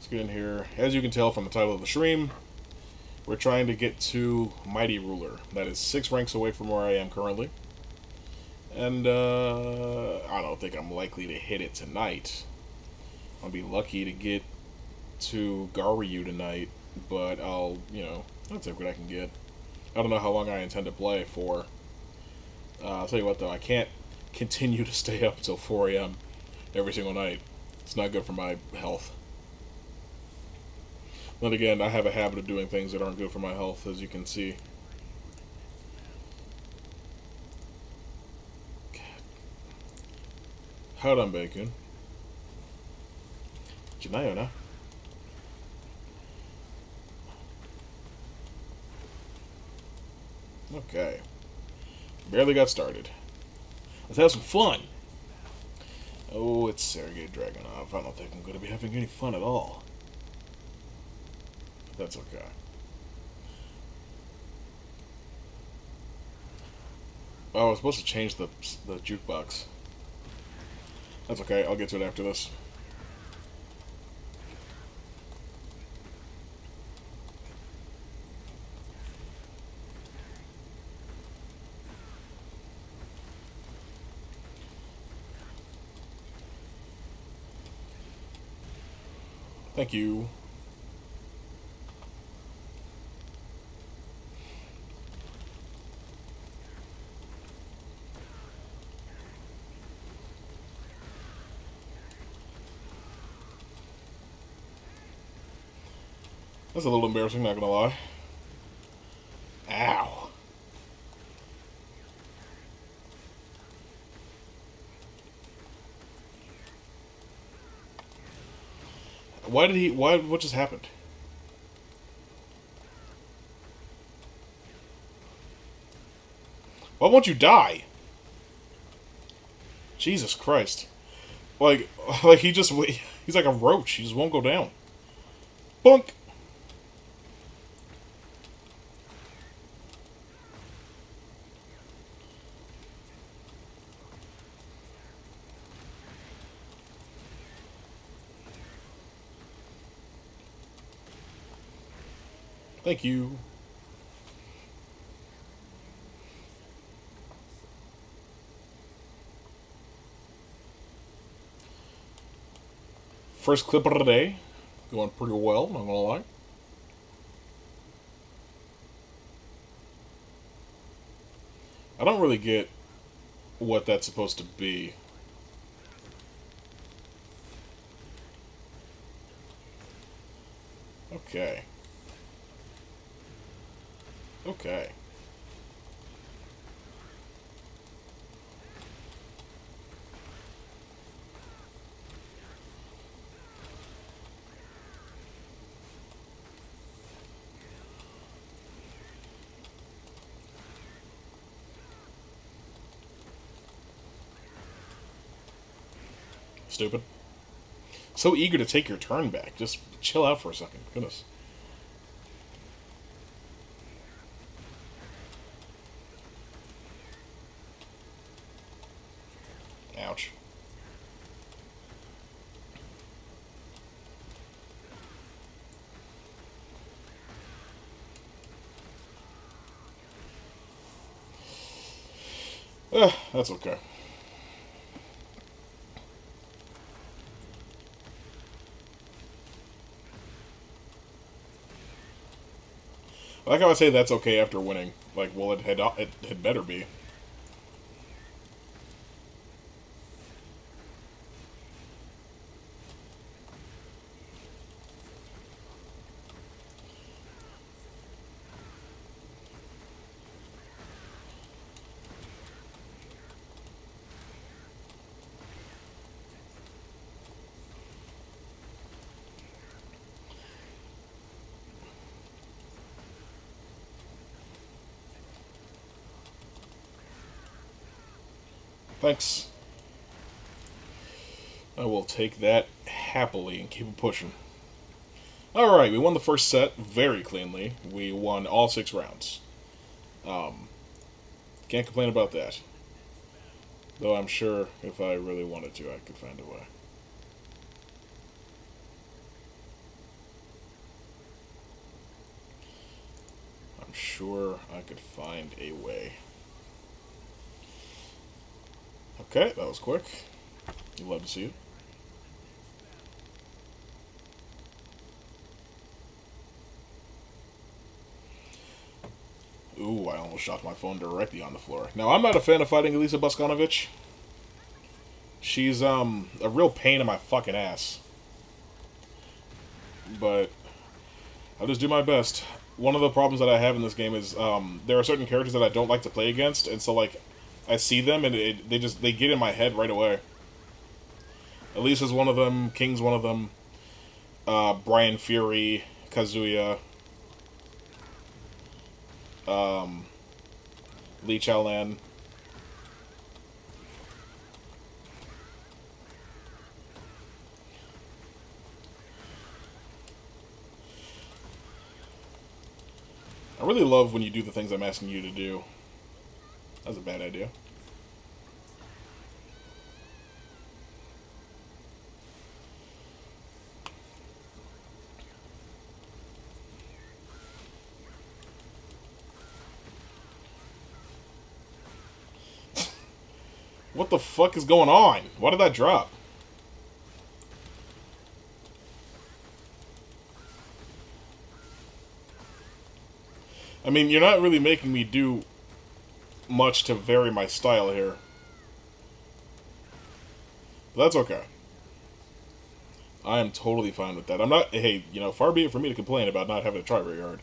Let's get in here. As you can tell from the title of the stream, we're trying to get to Mighty Ruler. That is 6 ranks away from where I am currently. And I don't think I'm likely to hit it tonight. I'll be lucky to get to Garyu tonight, but I'll take what I can get. I don't know how long I intend to play for. I'll tell you what though, I can't continue to stay up until 4 a.m. every single night. It's not good for my health. But again, I have a habit of doing things that aren't good for my health, as you can see. Haram bacon. Janayona. Okay. Barely got started. Let's have some fun. Oh, it's Sergei Dragunov. I don't think I'm going to be having any fun at all. But that's okay. Oh, I was supposed to change the jukebox. That's okay. I'll get to it after this. Thank you. That's a little embarrassing, not gonna lie. Ow. What just happened? Why won't you die? Jesus Christ. Like he's like a roach. He just won't go down. Bunk. Thank you. First clip of the day. Going pretty well, not gonna lie. I don't really get what that's supposed to be. Okay. Okay. Stupid. So eager to take your turn back. Just chill out for a second. Goodness. Ouch. That's okay. I like how I say that's okay after winning. Like, well, it had better be. Thanks. I will take that happily and keep it pushing. Alright, we won the first set very cleanly. We won all 6 rounds. Can't complain about that. Though I'm sure if I really wanted to, I could find a way. sure I could find a way. Okay, that was quick. You love to see it. Ooh, I almost shot my phone directly on the floor. Now, I'm not a fan of fighting Elisa Bosconovich. She's, a real pain in my fucking ass. But I'll just do my best. One of the problems that I have in this game is, there are certain characters that I don't like to play against, and so, like, I see them and they get in my head right away. Elisa's one of them, King's one of them, Brian Fury, Kazuya, Lee Chaolan. I really love when you do the things I'm asking you to do. That's a bad idea. What the fuck is going on? Why did that drop? I mean, you're not really making me do much to vary my style here. But that's okay. I am totally fine with that. I'm not, hey, you know, far be it for me to complain about not having to try very hard.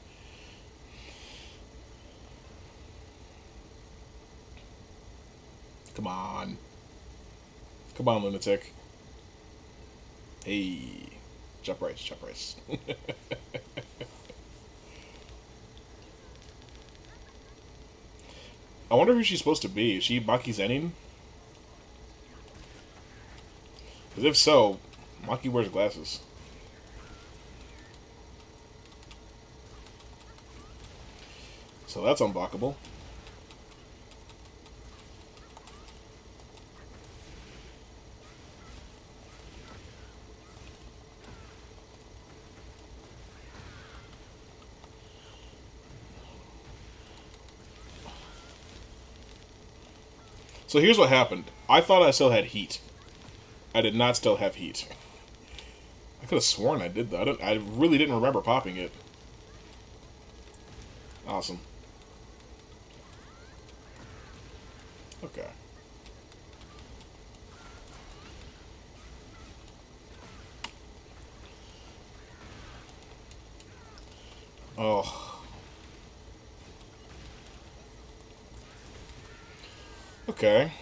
Come on. Come on, lunatic. Hey. Jump rice, jump rice. I wonder who she's supposed to be. Is she Maki Zenin? Because if so, Maki wears glasses. So that's unblockable. So here's what happened. I thought I still had heat. I did not still have heat. I could have sworn I did that. I really didn't remember popping it. Awesome. Okay. Oh. Okay.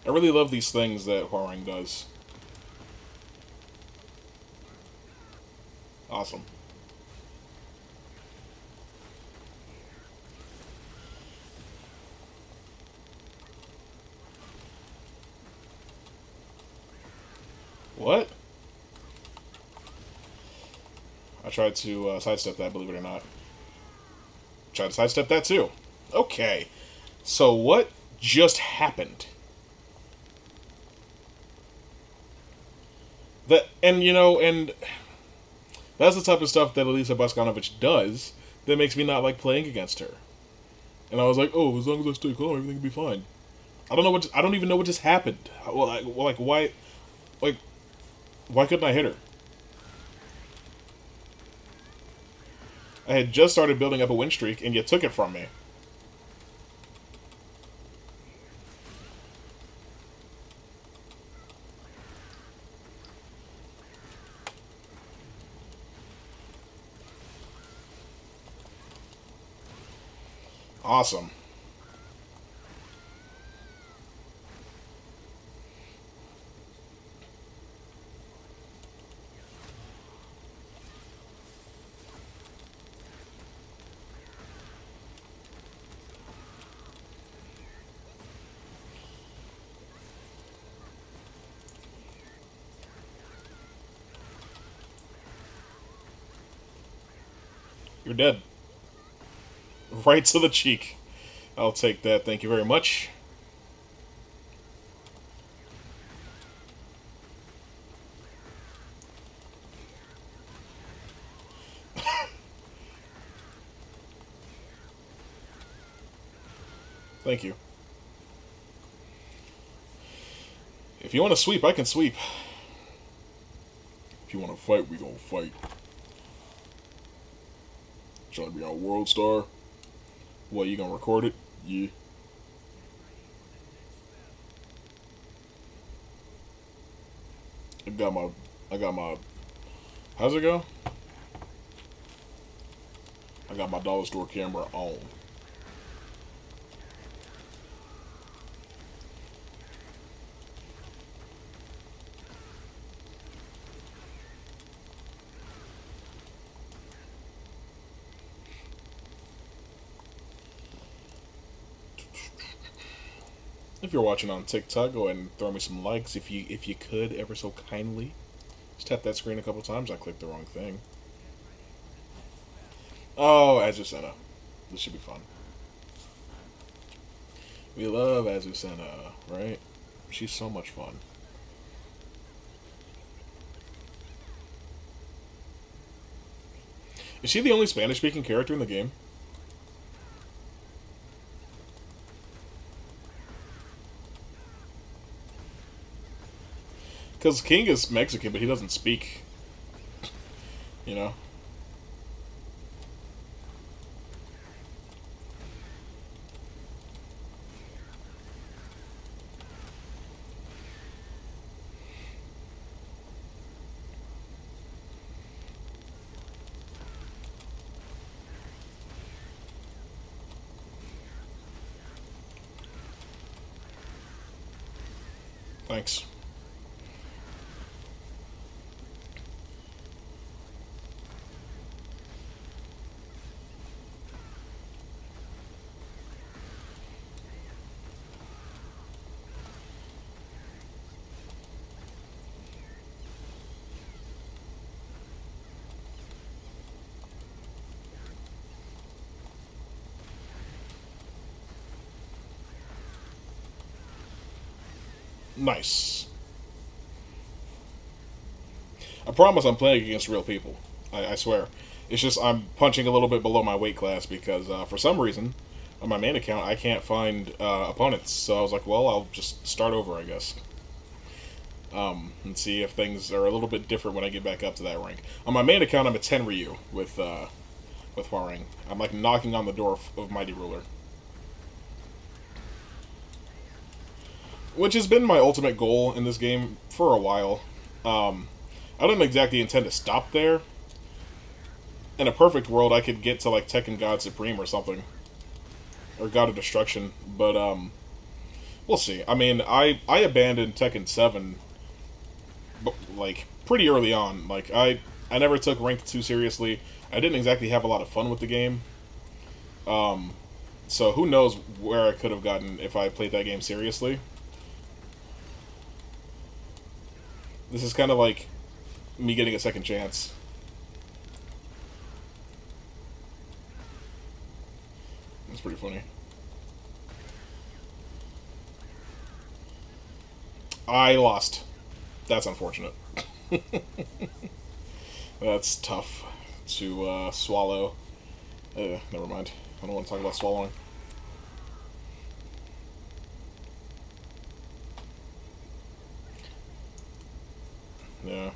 I really love these things that Hwoarang does. Awesome. What? I tried to sidestep that, believe it or not. Tried to sidestep that too. Okay. So what just happened? That, and you know, and that's the type of stuff that Elisa Bosconovich does that makes me not like playing against her. And I was like, oh, as long as I stay calm, everything will be fine. I don't even know what just happened. Why? Like, why couldn't I hit her? I had just started building up a win streak, and you took it from me. Awesome. You're dead. Right to the cheek. I'll take that, thank you very much. Thank you. If you want to sweep, I can sweep. If you want to fight, we gonna fight. Trying to be on World Star. What, you gonna record it? Yeah. I got my, how's it go? I got my dollar store camera on. If you're watching on TikTok, go ahead and throw me some likes if you could, ever so kindly. Just tap that screen a couple times. I clicked the wrong thing. Oh, Azucena. This should be fun. We love Azucena, right? She's so much fun. Is she the only Spanish-speaking character in the game? Because King is Mexican, but he doesn't speak. You know? Thanks. Nice. I promise I'm playing against real people. I swear. It's just I'm punching a little bit below my weight class because for some reason on my main account I can't find opponents. So I was like, well, I'll just start over, I guess. And see if things are a little bit different when I get back up to that rank. On my main account, I'm a 10 Ryu with Hwoarang. I'm like knocking on the door of Mighty Ruler. Which has been my ultimate goal in this game for a while. I don't exactly intend to stop there. In a perfect world, I could get to like Tekken God Supreme or something. Or God of Destruction. But, we'll see. I mean, I abandoned Tekken 7, like, pretty early on. Like, I never took Rank 2 seriously. I didn't exactly have a lot of fun with the game. So who knows where I could have gotten if I played that game seriously. This is kind of like me getting a second chance. That's pretty funny. I lost. That's unfortunate. That's tough to swallow. Never mind. I don't want to talk about swallowing. Yeah.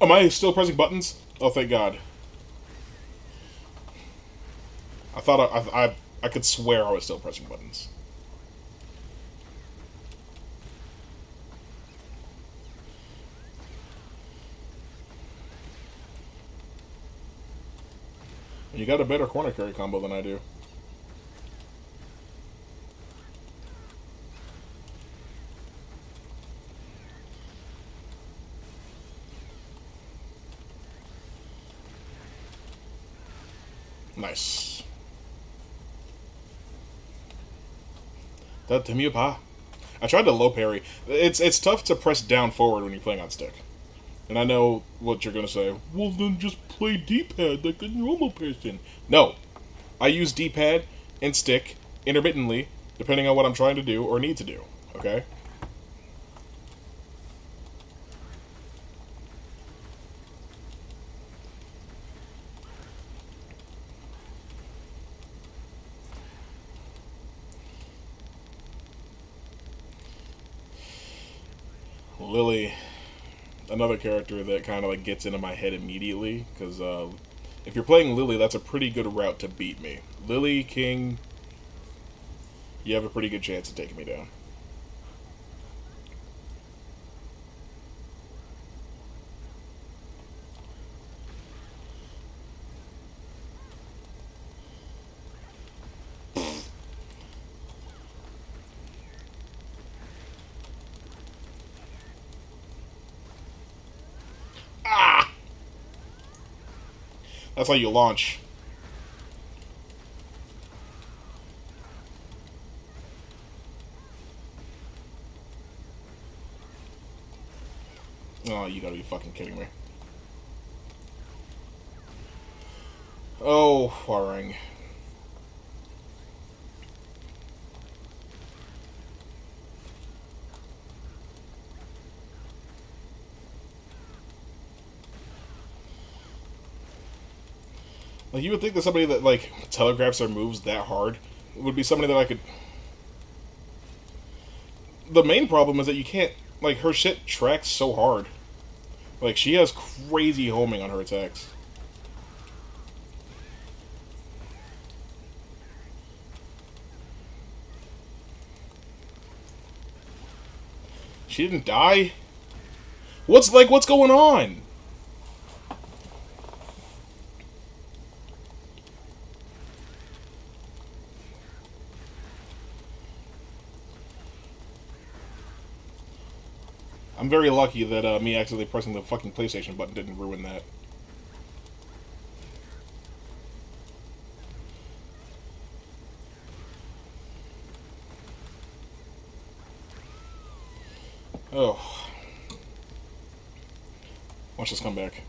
Am I still pressing buttons? Oh, thank God. I thought I could swear I was still pressing buttons. You got a better corner carry combo than I do. Nice. That to me, pa. I tried to low parry. It's tough to press down forward when you're playing on stick. And I know what you're gonna say. Well, then just play D-pad like a normal person. No, I use D-pad and stick intermittently, depending on what I'm trying to do or need to do. Okay? Lily, another character that kind of like gets into my head immediately, because if you're playing Lily, that's a pretty good route to beat me. Lily, King, you have a pretty good chance of taking me down. Ah! That's how you launch. Oh, you gotta be fucking kidding me. Oh, Hwoarang. Like, you would think that somebody that, like, telegraphs their moves that hard would be somebody that I could... The main problem is that you can't... Like, her shit tracks so hard. Like, she has crazy homing on her attacks. She didn't die? What's going on? I'm very lucky that me accidentally pressing the fucking PlayStation button didn't ruin that. Oh. Watch this come back.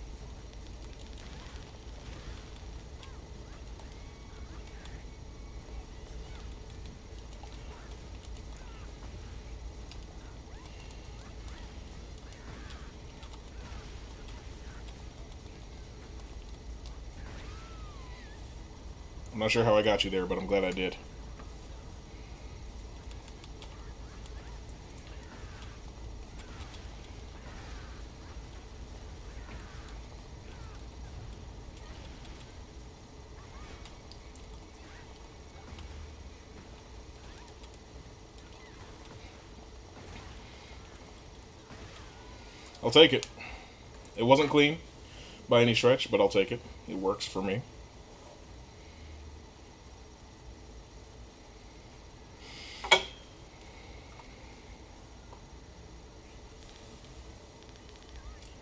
I'm not sure how I got you there, but I'm glad I did. I'll take it. It wasn't clean by any stretch, but I'll take it. It works for me.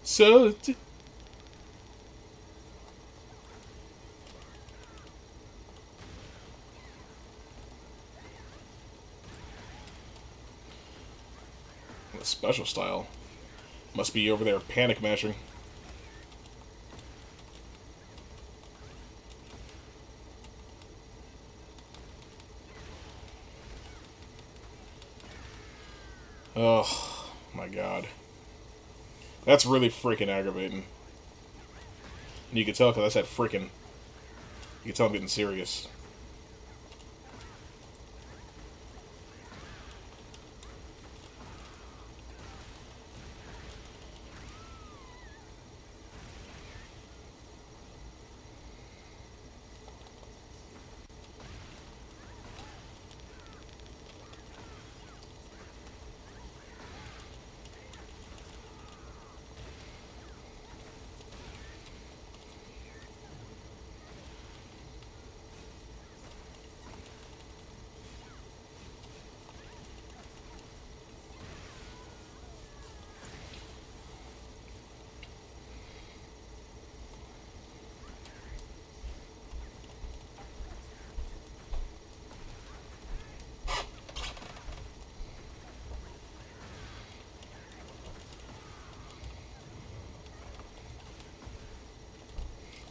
So... Special style. Must be over there panic mashing. Oh, my God. That's really freaking aggravating. And you can tell because I said freaking. You can tell I'm getting serious.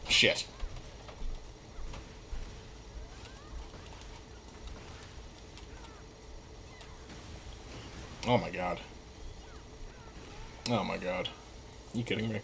Shit. Oh my god. Oh my god. You kidding me?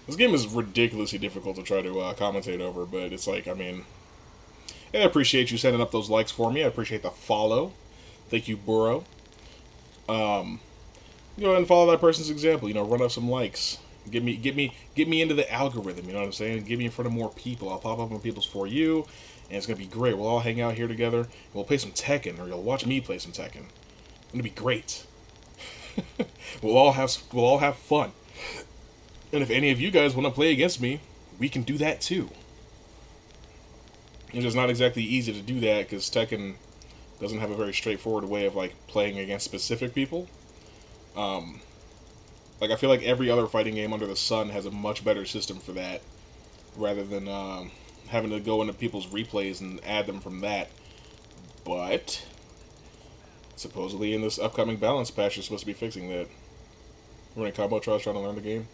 This game is ridiculously difficult to try to commentate over, but it's like, I mean, I appreciate you sending up those likes for me. I appreciate the follow. Thank you, Burrow. Um, Go ahead and follow that person's example. You know, run up some likes. Get me into the algorithm. You know what I'm saying? Get me in front of more people. I'll pop up on people's For You, and it's gonna be great. We'll all hang out here together. And we'll play some Tekken, or you'll watch me play some Tekken. It's gonna be great. We'll all have fun. And if any of you guys want to play against me, we can do that too. It's just not exactly easy to do that because Tekken doesn't have a very straightforward way of like playing against specific people. Um, like I feel like every other fighting game under the sun has a much better system for that, rather than having to go into people's replays and add them from that. But supposedly in this upcoming balance patch, you're supposed to be fixing that. Running combo trials, trying to learn the game.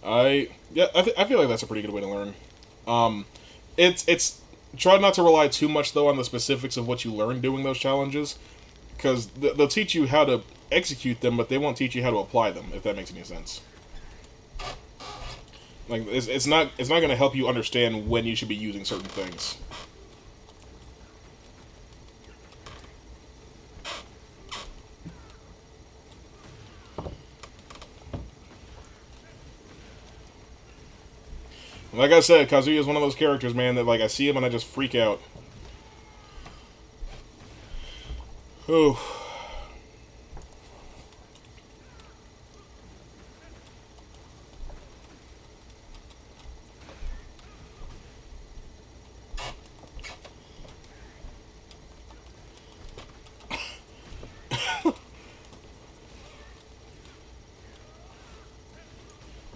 I feel like that's a pretty good way to learn. Um, it's try not to rely too much though on the specifics of what you learn doing those challenges, because they'll teach you how to execute them, but they won't teach you how to apply them. If that makes any sense. Like it's not going to help you understand when you should be using certain things. Like I said, Kazuya is one of those characters, man, that like I see him and I just freak out. Oh.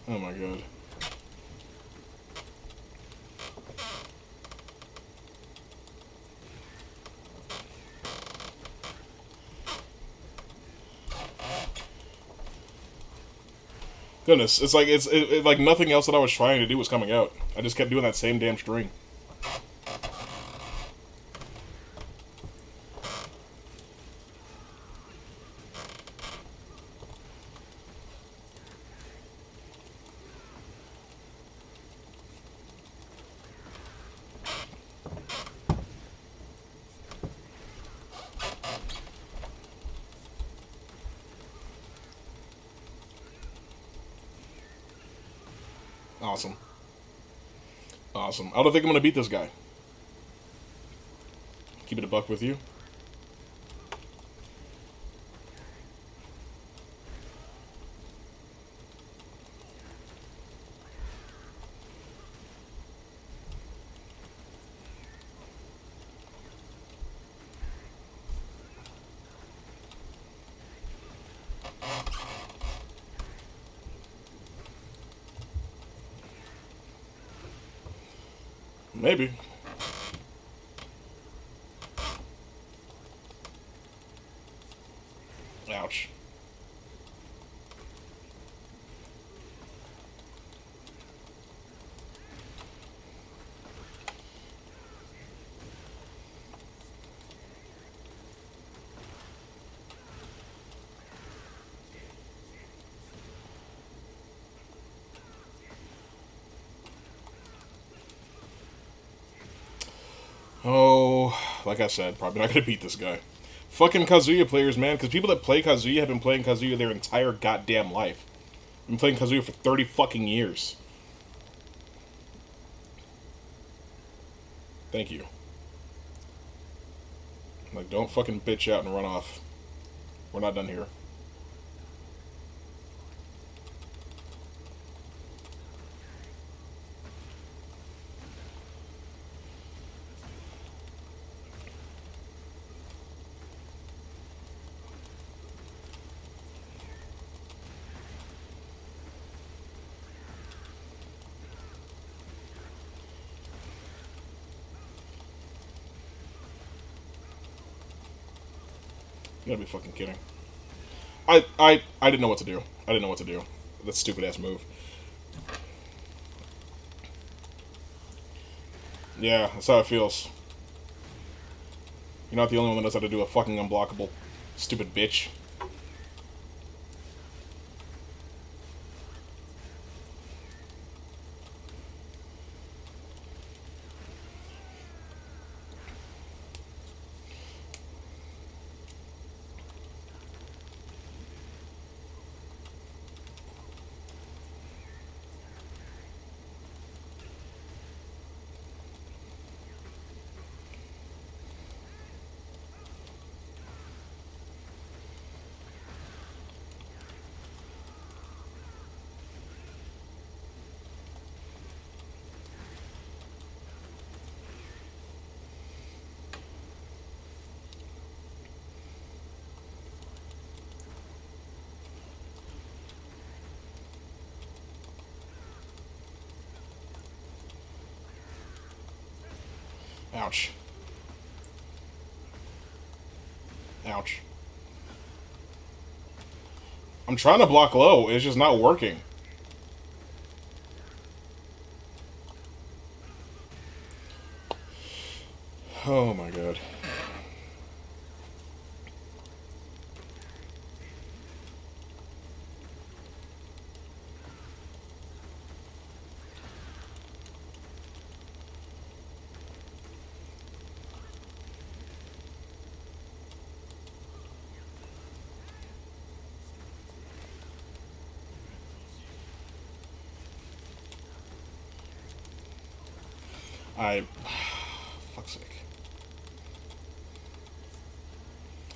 Oh my god. Goodness, it's like like nothing else that I was trying to do was coming out. I just kept doing that same damn string. Awesome. Awesome. I don't think I'm gonna beat this guy. Keep it a buck with you. Maybe. Ouch. Oh, like I said, probably not gonna beat this guy. Fucking Kazuya players, man, because people that play Kazuya have been playing Kazuya their entire goddamn life. I've been playing Kazuya for 30 fucking years. Thank you. Like, don't fucking bitch out and run off. We're not done here. You gotta be fucking kidding. I didn't know what to do. I didn't know what to do. That stupid ass move. Yeah, that's how it feels. You're not the only one that knows how to do a fucking unblockable. Stupid bitch. Ouch. Ouch. I'm trying to block low, it's just not working. Oh my god. I... Fuck's sake.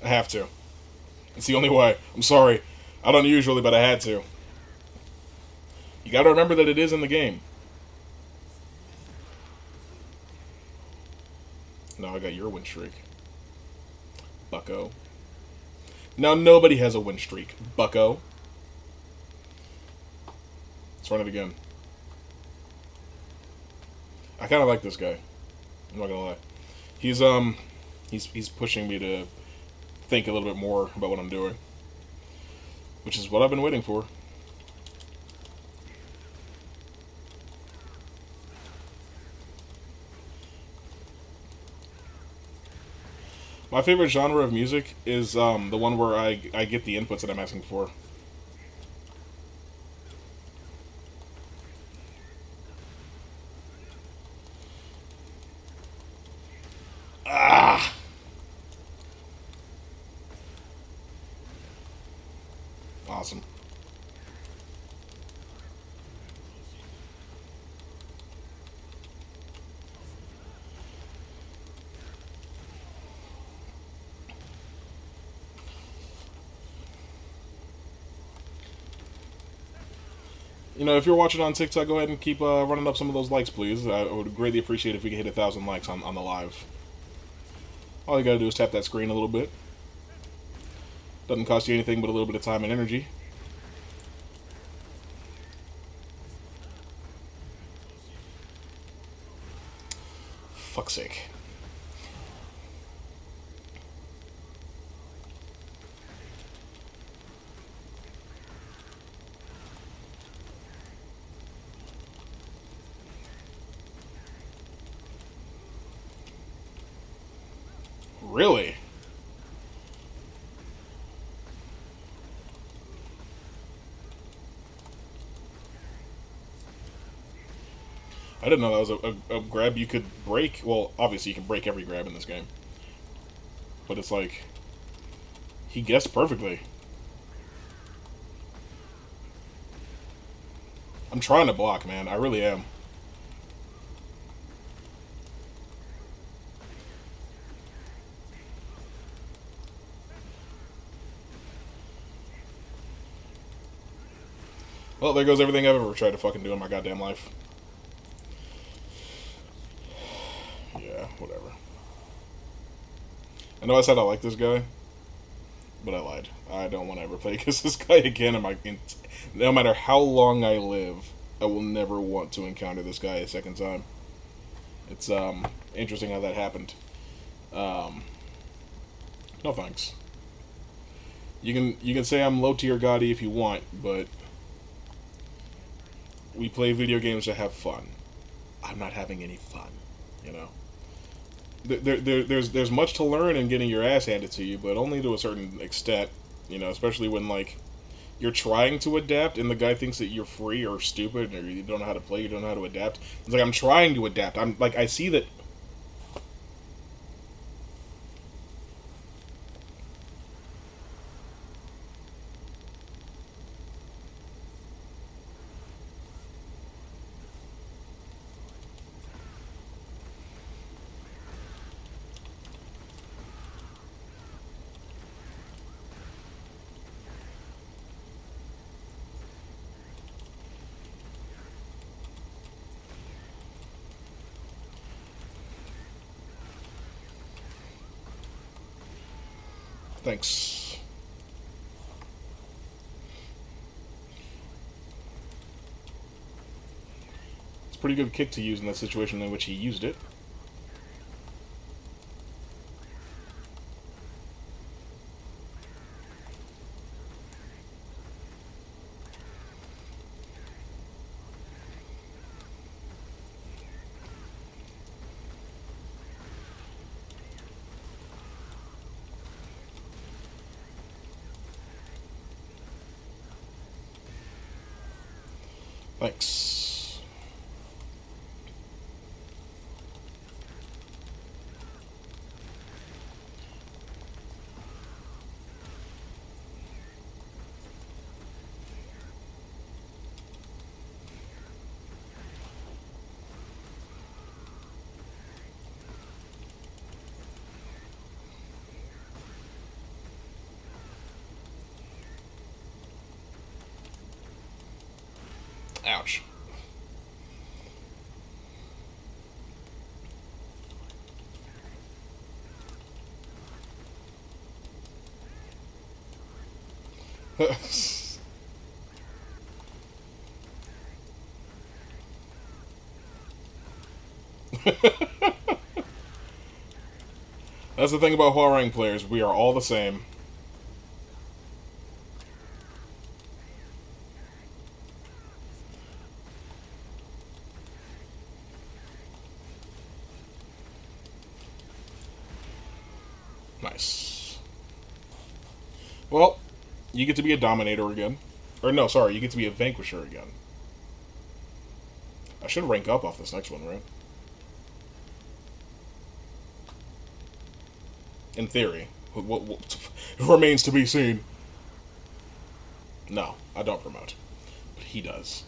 I have to. It's the only way. I'm sorry. I don't usually, but I had to. You gotta remember that it is in the game. No, I got your win streak. Bucko. Now nobody has a win streak. Bucko. Let's run it again. I kind of like this guy. I'm not gonna lie. He's pushing me to think a little bit more about what I'm doing, which is what I've been waiting for. My favorite genre of music is the one where I get the inputs that I'm asking for. Ah! Awesome. You know, if you're watching on TikTok, go ahead and keep running up some of those likes, please. I would greatly appreciate if we could hit 1,000 likes on the live. All you gotta do is tap that screen a little bit. Doesn't cost you anything but a little bit of time and energy. Fuck's sake. Really? I didn't know that was a grab you could break. Well, obviously you can break every grab in this game. But it's like, he guessed perfectly. I'm trying to block, man. I really am. Well, there goes everything I've ever tried to fucking do in my goddamn life. Yeah, whatever. I know I said I like this guy, but I lied. I don't want to ever play against this guy again. No matter how long I live, I will never want to encounter this guy a second time. It's interesting how that happened. No thanks. You can say I'm low tier Gotti if you want, but we play video games to have fun. I'm not having any fun, you know. There's much to learn in getting your ass handed to you, but only to a certain extent, you know. Especially when like you're trying to adapt, and the guy thinks that you're free or stupid, or you don't know how to play, you don't know how to adapt. It's like I'm trying to adapt. I'm like I see that. Thanks. It's a pretty good kick to use in that situation in which he used it. Thanks. Ouch. That's the thing about Hwoarang players. We are all the same. Nice. Well, you get to be a Dominator again. Or no, sorry, you get to be a Vanquisher again. I should rank up off this next one, right? In theory. What remains to be seen. No, I don't promote. But he does.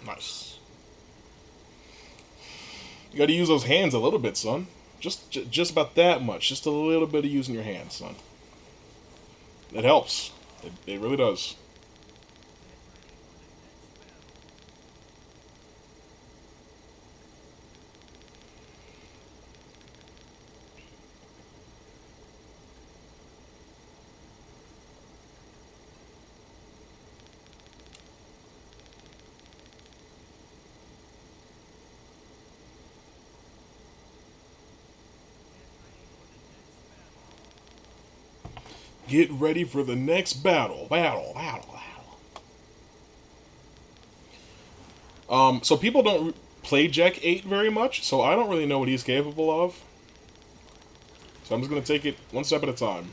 Nice. You got to use those hands a little bit, son. Just about that much. Just a little bit of using your hands, son. It helps. It really does. Get ready for the next battle. Battle. So people don't play Jack 8 very much, so I don't really know what he's capable of. So I'm just going to take it one step at a time.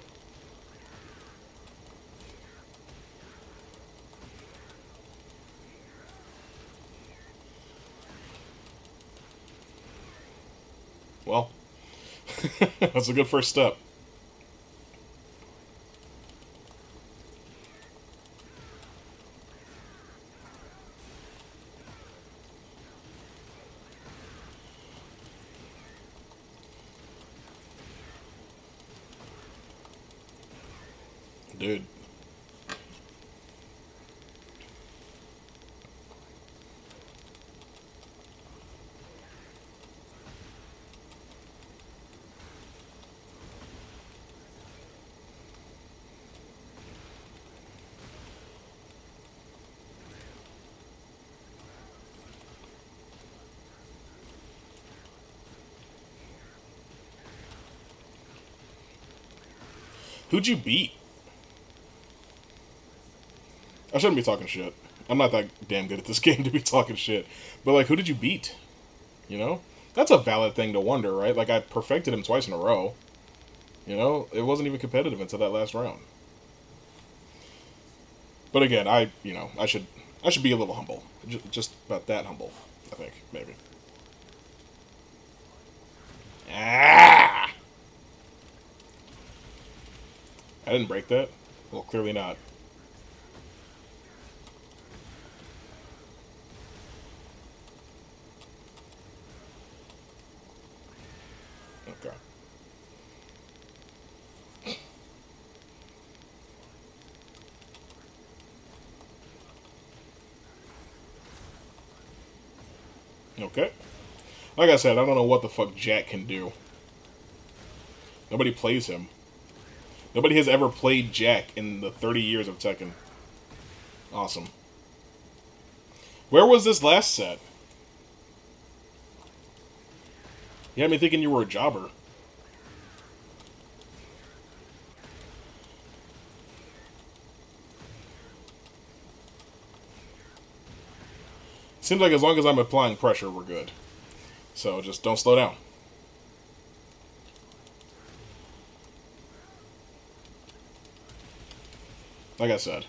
Well, that's a good first step. Dude. Who'd you beat? I shouldn't be talking shit. I'm not that damn good at this game to be talking shit. But, like, who did you beat? You know? That's a valid thing to wonder, right? Like, I perfected him twice in a row. You know? It wasn't even competitive until that last round. But again, I should be a little humble. Just about that humble, I think, maybe. Ah! I didn't break that? Well, clearly not. Okay. Okay. Like I said, I don't know what the fuck Jack can do. Nobody plays him. Nobody has ever played Jack in the 30 years of Tekken. Awesome. Where was this last set? You had me thinking you were a jobber. Seems like as long as I'm applying pressure, we're good. So just don't slow down. Like I said.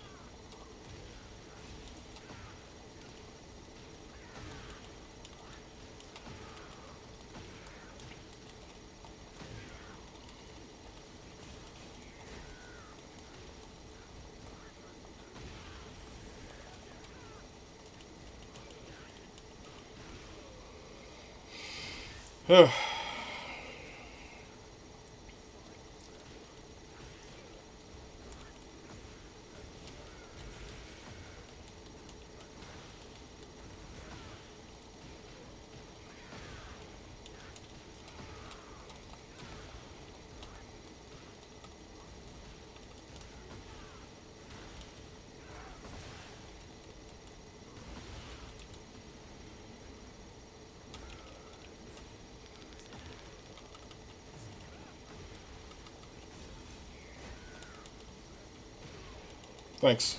Thanks.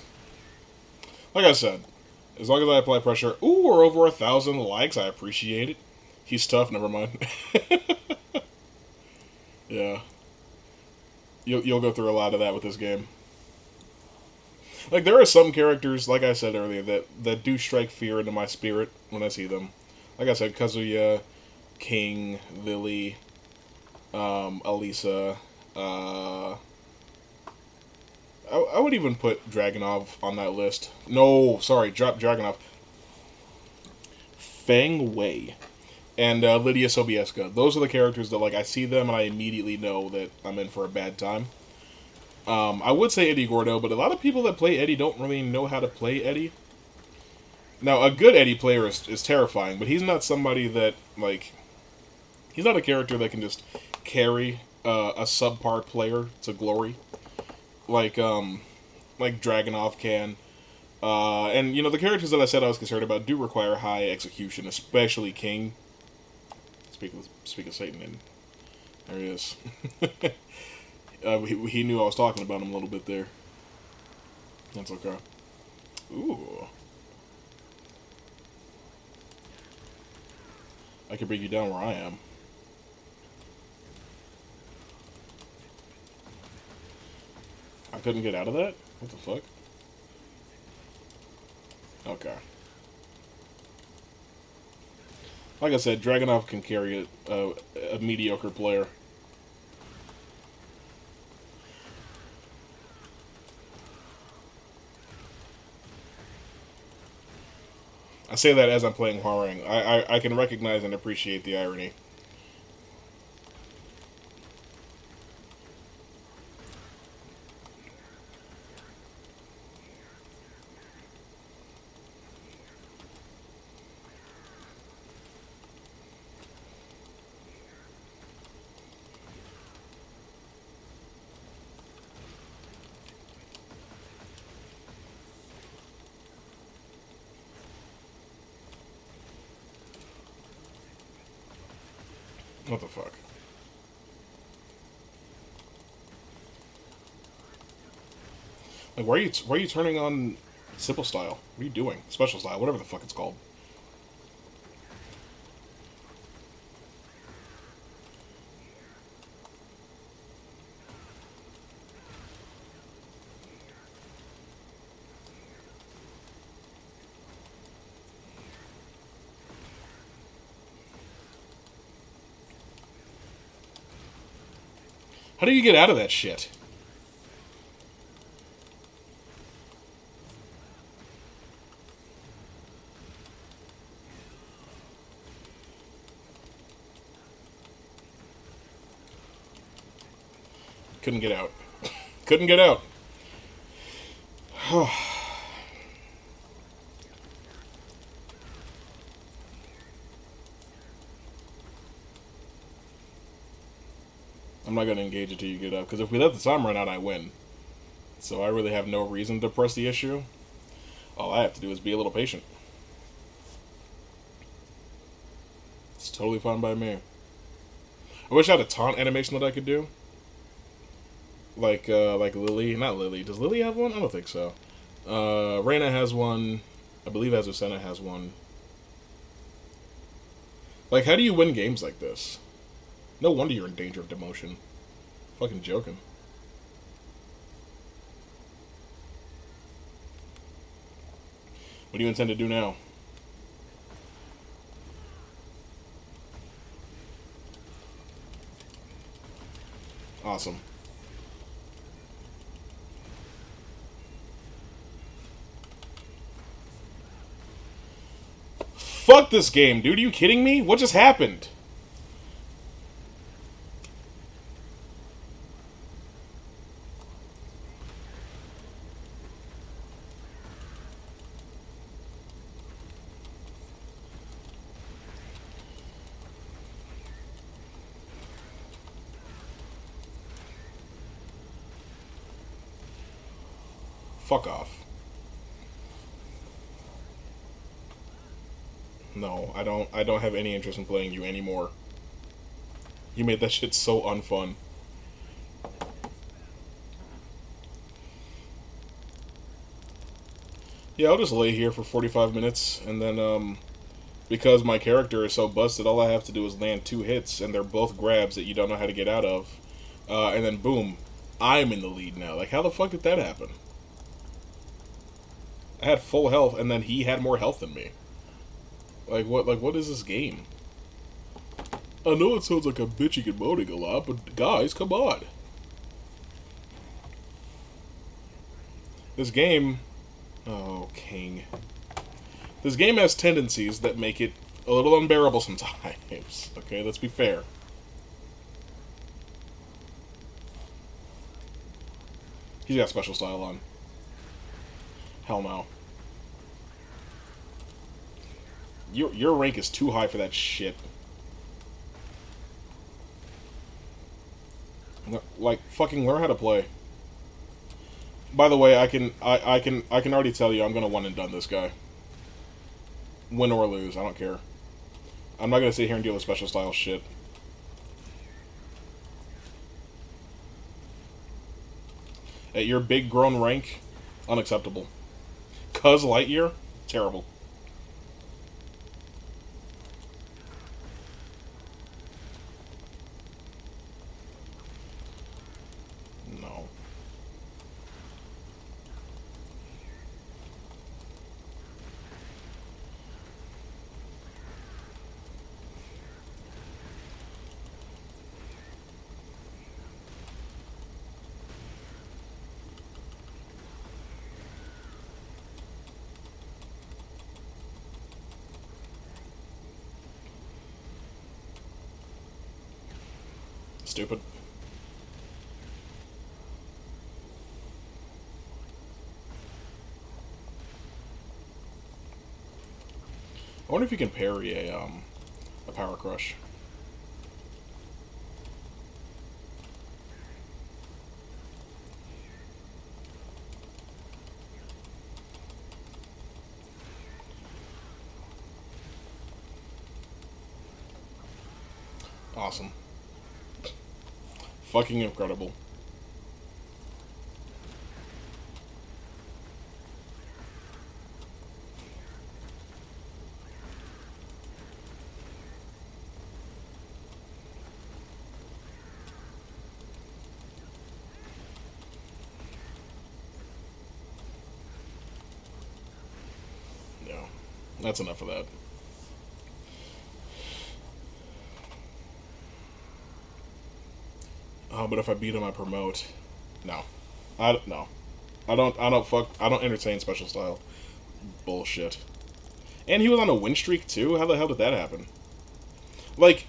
Like I said, as long as I apply pressure. Ooh, we're over 1,000 likes. I appreciate it. He's tough. Never mind. Yeah, you'll go through a lot of that with this game. Like there are some characters, like I said earlier, that do strike fear into my spirit when I see them. Like I said, Kazuya, King, Lily, Alisa. I would even put Dragunov on that list. No, sorry, drop Dragunov. Feng Wei and Lydia Sobieska. Those are the characters that like I see them and I immediately know that I'm in for a bad time. I would say Eddie Gordo, but a lot of people that play Eddie don't really know how to play Eddie. Now, a good Eddie player is terrifying, but he's not somebody that like he's not a character that can just carry a subpar player to glory like Dragunov can. And you know the characters that I said I was concerned about do require high execution, especially King. Speak of Satan, and there he is. He knew I was talking about him a little bit there. That's okay. Ooh. I can bring you down where I am. I couldn't get out of that? What the fuck? Okay. Like I said, Dragunov can carry a mediocre player. I say that as I'm playing Hwoarang. I can recognize and appreciate the irony. What the fuck? Like, why are you turning on simple style? What are you doing? Special style, whatever the fuck it's called. How do you get out of that shit? Couldn't get out. Couldn't get out. I'm not going to engage until you get up, because if we let the time run out, I win. So I really have no reason to press the issue. All I have to do is be a little patient. It's totally fine by me. I wish I had a taunt animation that I could do. Like Lily. Not Lily. Does Lily have one? I don't think so. Reyna has one. I believe Azucena has one. Like, how do you win games like this? No wonder you're in danger of demotion. Fucking joking. What do you intend to do now? Awesome. Fuck this game, dude. Are you kidding me? What just happened? Fuck off. No, I don't have any interest in playing you anymore. You made that shit so unfun. Yeah, I'll just lay here for 45 minutes, and then, because my character is so busted, all I have to do is land 2 hits, and they're both grabs that you don't know how to get out of. And then, boom, I'm in the lead now. Like, how the fuck did that happen? I had full health, and then he had more health than me. Like, what is this game? I know it sounds like I'm bitching and moaning a lot, but guys, come on. This game... Oh, King. This game has tendencies that make it a little unbearable sometimes. Okay, let's be fair. He's got special style on. Hell no. Your rank is too high for that shit. Like, fucking learn how to play. By the way, I can already tell you I'm gonna one and done this guy. Win or lose, I don't care. I'm not gonna sit here and deal with special style shit. At your big grown rank, unacceptable. Cuz Lightyear, terrible. No. Stupid. I wonder if you can parry a Power Crush. Awesome. Fucking incredible. Yeah. That's enough of that. Oh, but if I beat him, I promote. No. No. I don't entertain special style. Bullshit. And he was on a win streak too? How the hell did that happen? Like,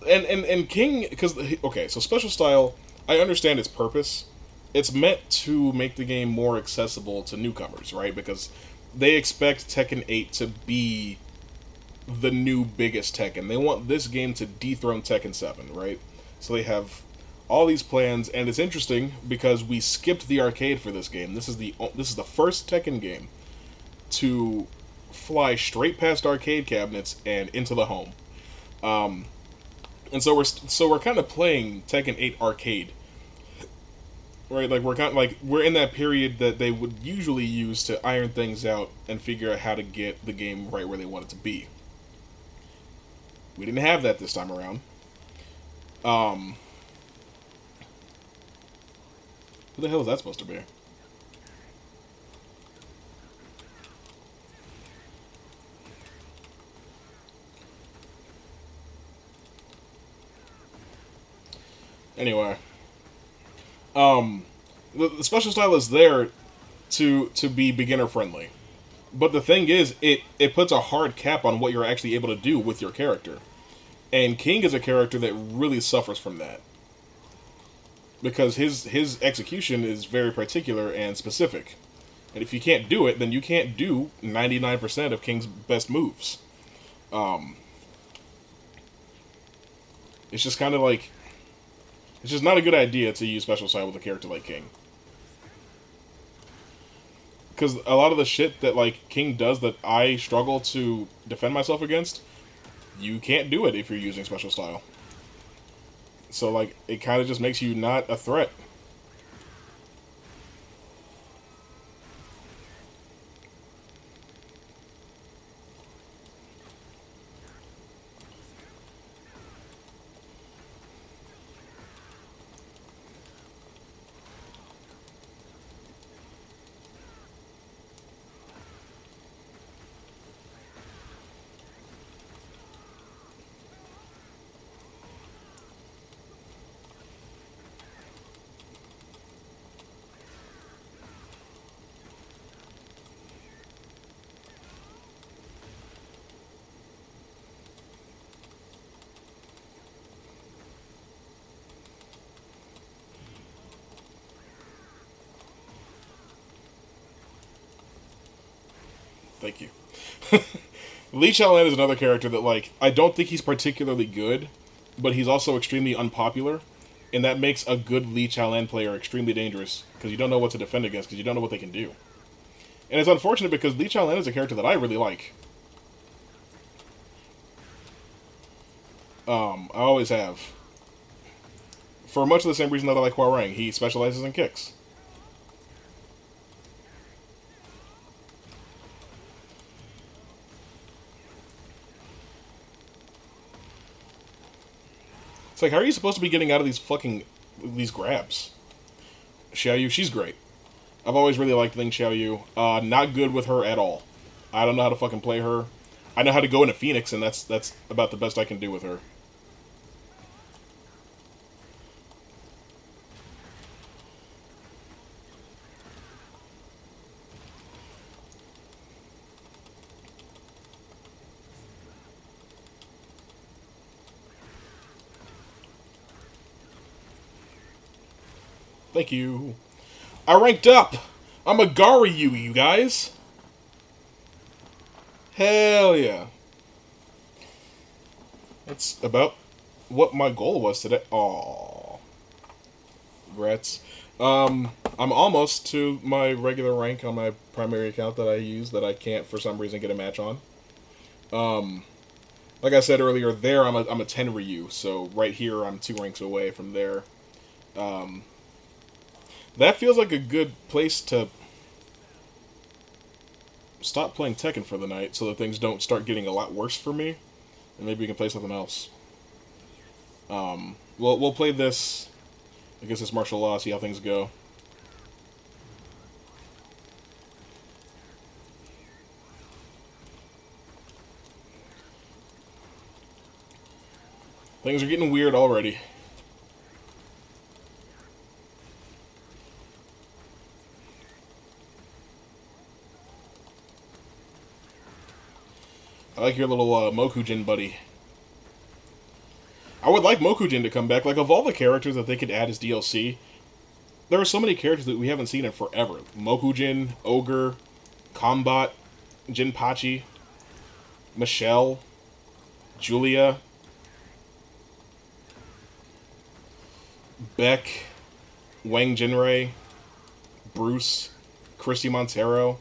and King, because, okay, so special style, I understand its purpose. It's meant to make the game more accessible to newcomers, right? Because they expect Tekken 8 to be the new biggest Tekken. They want this game to dethrone Tekken 7, right? So they have all these plans, and it's interesting because we skipped the arcade for this game. This is the first Tekken game to fly straight past arcade cabinets and into the home. Um, and so we're kind of playing Tekken 8 arcade, right? Like we're in that period that they would usually use to iron things out and figure out how to get the game right where they want it to be. We didn't have that this time around. Um, who the hell is that supposed to be? Anyway, um, the special style is there to be beginner friendly, but the thing is, it puts a hard cap on what you're actually able to do with your character, and King is a character that really suffers from that because his execution is very particular and specific, and if you can't do it, then you can't do 99% of King's best moves. Um, it's just kind of like it's just not a good idea to use special style with a character like King. Because a lot of the shit that like King does that I struggle to defend myself against, you can't do it if you're using special style. So like it kind of just makes you not a threat. Thank you. Lee Chaolan is another character that like I don't think he's particularly good, but he's also extremely unpopular, and that makes a good Lee Chaolan player extremely dangerous because you don't know what to defend against because you don't know what they can do. And it's unfortunate because Lee Chaolan is a character that I really like. I always have. For much of the same reason that I like Hwoarang. He specializes in kicks. It's like, how are you supposed to be getting out of these grabs? Xiaoyu, she's great. I've always really liked Ling Xiaoyu. Not good with her at all. I don't know how to fucking play her. I know how to go into Phoenix, and that's about the best I can do with her. Thank you. I ranked up! I'm a Garyu, you guys! Hell yeah. That's about what my goal was today. Aww. Regrets. I'm almost to my regular rank on my primary account that I use that I can't for some reason get a match on. Like I said earlier, there I'm a 10 Ryu, so right here I'm 2 ranks away from there. That feels like a good place to stop playing Tekken for the night so that things don't start getting a lot worse for me, and maybe we can play something else. We'll play this, I guess it's martial law, see how things go. Things are getting weird already. I like your little Mokujin buddy. I would like Mokujin to come back. Like, of all the characters that they could add as DLC, there are so many characters that we haven't seen in forever. Mokujin, Ogre, Combat, Jinpachi, Michelle, Julia, Beck, Wang Jinrei, Bruce, Christy Montero.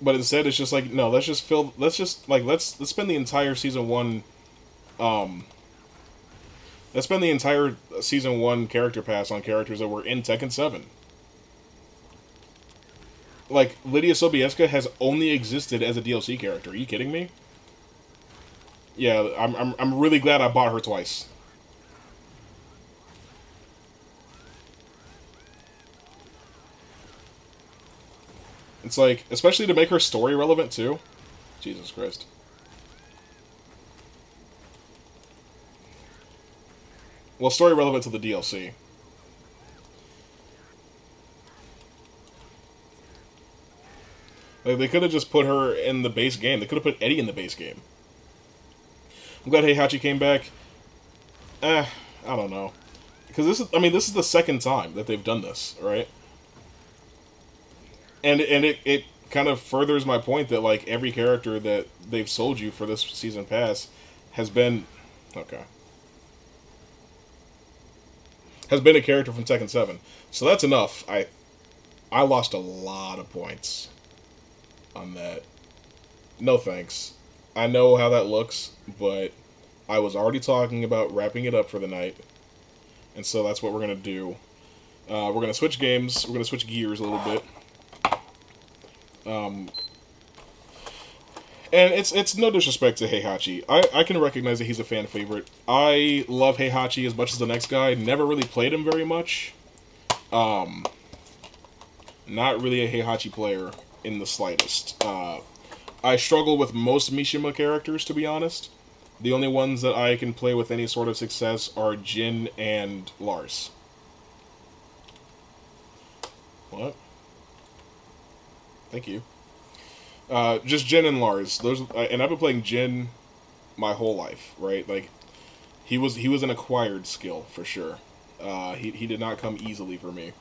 But instead, it's just like, no, let's just spend the entire season one, um, let's spend the entire season one character pass on characters that were in Tekken 7. Like, Lydia Sobieska has only existed as a DLC character. Are you kidding me? Yeah, I'm really glad I bought her twice. It's like, especially to make her story relevant too. Jesus Christ. Well, story relevant to the DLC. Like, they could have just put her in the base game. They could have put Eddie in the base game. I'm glad Heihachi came back. I don't know. Because this is the second time that they've done this, right? And it kind of furthers my point that, like, every character that they've sold you for this season pass has been has been a character from Tekken 7. So that's enough. I lost a lot of points on that. No thanks. I know how that looks, but I was already talking about wrapping it up for the night. And so that's what we're going to do. We're going to switch games. We're going to switch gears a little bit. And it's no disrespect to Heihachi. I can recognize that he's a fan favorite. I love Heihachi as much as the next guy. Never really played him very much. Not really a Heihachi player in the slightest. I struggle with most Mishima characters, to be honest. The only ones that I can play with any sort of success are Jin and Lars. What? Thank you. Just Jin and Lars. Those, and I've been playing Jin my whole life, right? Like, he was an acquired skill for sure. He did not come easily for me.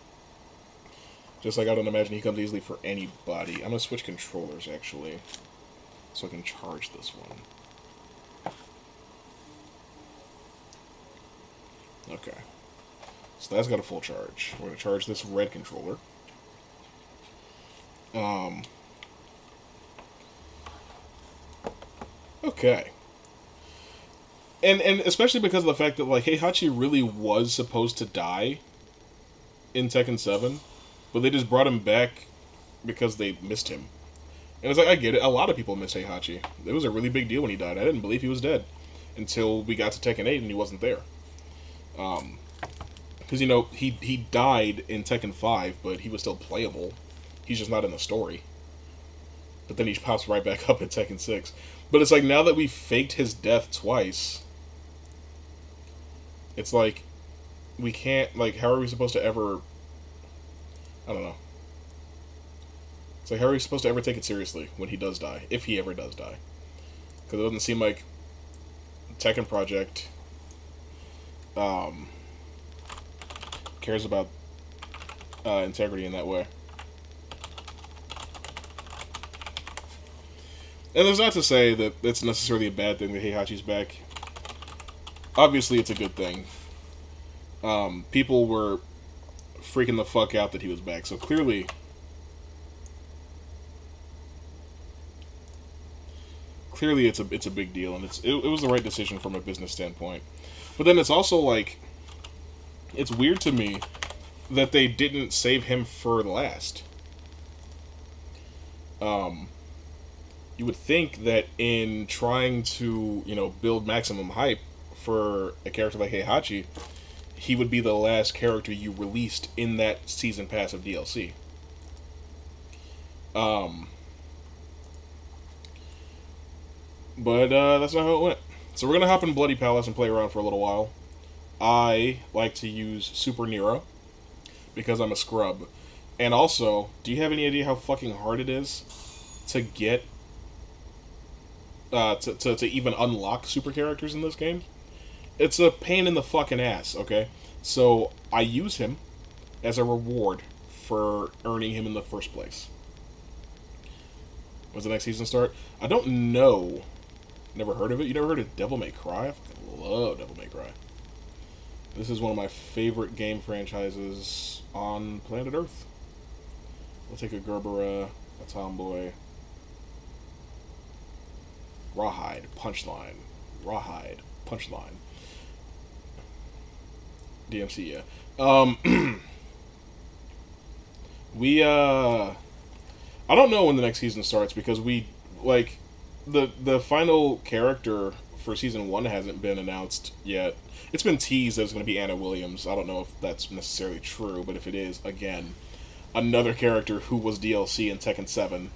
Just like I don't imagine he comes easily for anybody. I'm gonna switch controllers actually, so I can charge this one. Okay, so that's got a full charge. We're gonna charge this red controller. Okay. And especially because of the fact that, like, Heihachi really was supposed to die in Tekken 7, but they just brought him back because they missed him. And it's like, I get it. A lot of people miss Heihachi. It was a really big deal when he died. I didn't believe he was dead until we got to Tekken 8 and he wasn't there. Because, he died in Tekken 5, but he was still playable. He's just not in the story. But then he pops right back up in Tekken 6. But it's like, now that we've faked his death twice, it's like, we can't, like, how are we supposed to ever, I don't know. It's like, how are we supposed to ever take it seriously when he does die, if he ever does die? Because it doesn't seem like Tekken Project cares about integrity in that way. And there's not to say that it's necessarily a bad thing that Heihachi's back. Obviously, it's a good thing. People were freaking the fuck out that he was back, so clearly it's a big deal, and it was the right decision from a business standpoint. But then it's also like, it's weird to me that they didn't save him for last. You would think that in trying to, build maximum hype for a character like Heihachi, he would be the last character you released in that season pass of DLC. But that's not how it went. So we're going to hop in Bloody Palace and play around for a little while. I like to use Super Nero because I'm a scrub. And also, do you have any idea how fucking hard it is to get to even unlock super characters in this game? It's a pain in the fucking ass, okay? So I use him as a reward for earning him in the first place. When's the next season start? I don't know. Never heard of it? You never heard of Devil May Cry? I fucking love Devil May Cry. This is one of my favorite game franchises on planet Earth. We'll take a Gerbera, a Tomboy, Rawhide, Punchline, Rawhide, Punchline. DMC, yeah. I don't know when the next season starts because the final character for season 1 hasn't been announced yet. It's been teased that it's going to be Anna Williams. I don't know if that's necessarily true, but if it is, again, another character who was DLC in Tekken 7.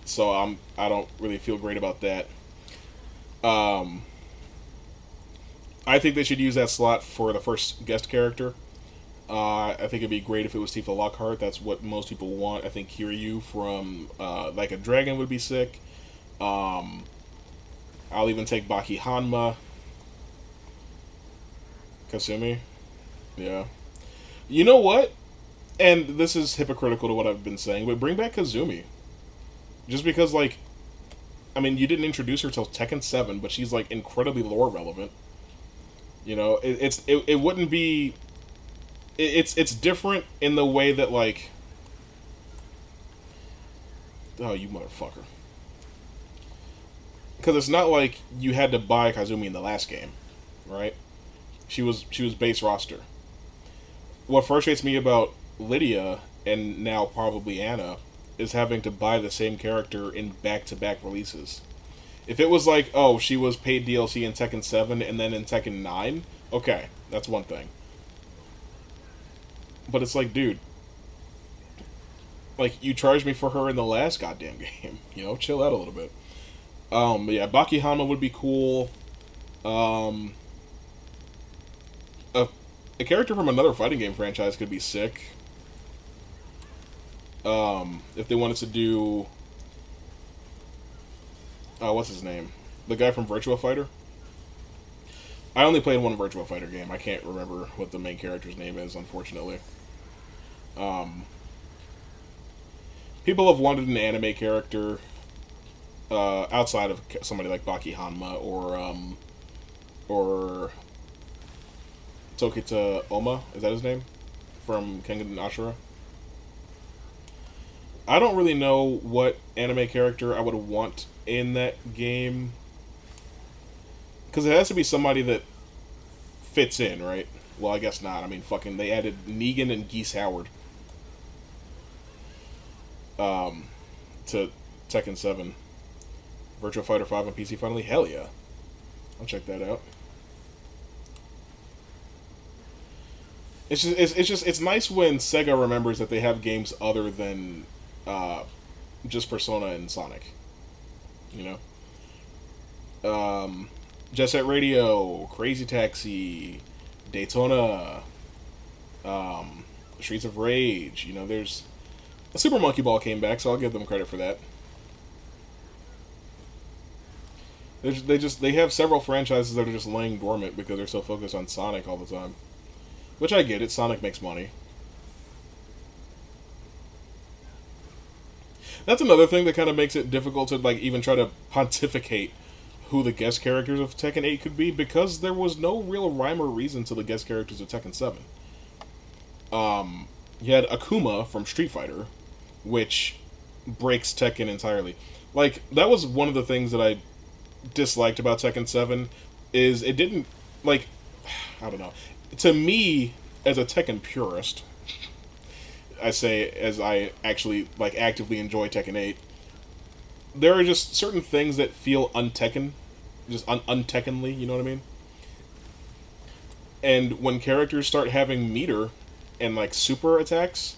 So I don't really feel great about that. I think they should use that slot for the first guest character. I think it'd be great if it was Tifa Lockhart. That's what most people want. I think Kiryu from Like a Dragon would be sick. I'll even take Baki Hanma. Kasumi. Yeah. You know what? And this is hypocritical to what I've been saying, but bring back Kazumi. Just because, you didn't introduce her till Tekken 7, but she's, incredibly lore relevant. It wouldn't be... It's different in the way that, oh, you motherfucker. Because it's not like you had to buy Kazumi in the last game, right? She was base roster. What frustrates me about Lydia, and now probably Anna, is having to buy the same character in back-to-back releases. If it was she was paid DLC in Tekken 7 and then in Tekken 9, okay, that's one thing. But it's dude, you charged me for her in the last goddamn game. Chill out a little bit. But yeah, Baki Hanma would be cool. A character from another fighting game franchise could be sick. If they wanted to do... what's his name? The guy from Virtua Fighter? I only played one Virtua Fighter game. I can't remember what the main character's name is, unfortunately. People have wanted an anime character outside of somebody like Baki Hanma or Tokita Oma, is that his name? From Kengan Ashura. I don't really know what anime character I would want in that game. Because it has to be somebody that fits in, right? Well, I guess not. Fucking, they added Negan and Geese Howard. to Tekken 7. Virtua Fighter 5 on PC finally? Hell yeah. I'll check that out. It's nice when Sega remembers that they have games other than just Persona and Sonic. You know? Jet Set Radio, Crazy Taxi, Daytona, Streets of Rage. You know, there's Super Monkey Ball came back, so I'll give them credit for that. They have several franchises that are just laying dormant because they're so focused on Sonic all the time. Which I get it, Sonic makes money. That's another thing that kind of makes it difficult to like even try to pontificate who the guest characters of Tekken 8 could be, because there was no real rhyme or reason to the guest characters of Tekken 7. You had Akuma from Street Fighter, which breaks Tekken entirely. Like, that was one of the things that I disliked about Tekken 7, is it didn't, like, I don't know. To me, as a Tekken purist, I say as I actually, like, actively enjoy Tekken 8, there are just certain things that feel untekken, just untekkenly, you know what I mean? And when characters start having meter and like super attacks,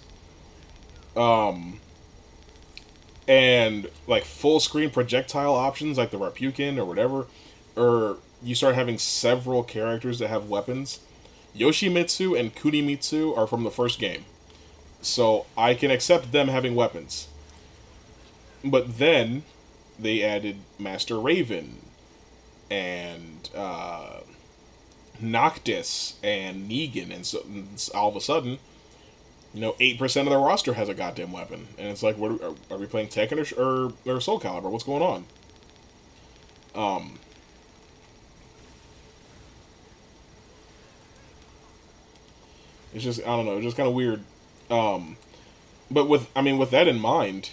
and like full screen projectile options like the Rapukin or whatever, or you start having several characters that have weapons. Yoshimitsu and Kunimitsu are from the first game, so I can accept them having weapons. But then they added Master Raven and Noctis and Negan, and so all of a sudden, 8% of the roster has a goddamn weapon, and it's like, what are we playing Tekken or Soul Calibur? What's going on? It's just, I don't know, it's just kind of weird. But with that in mind,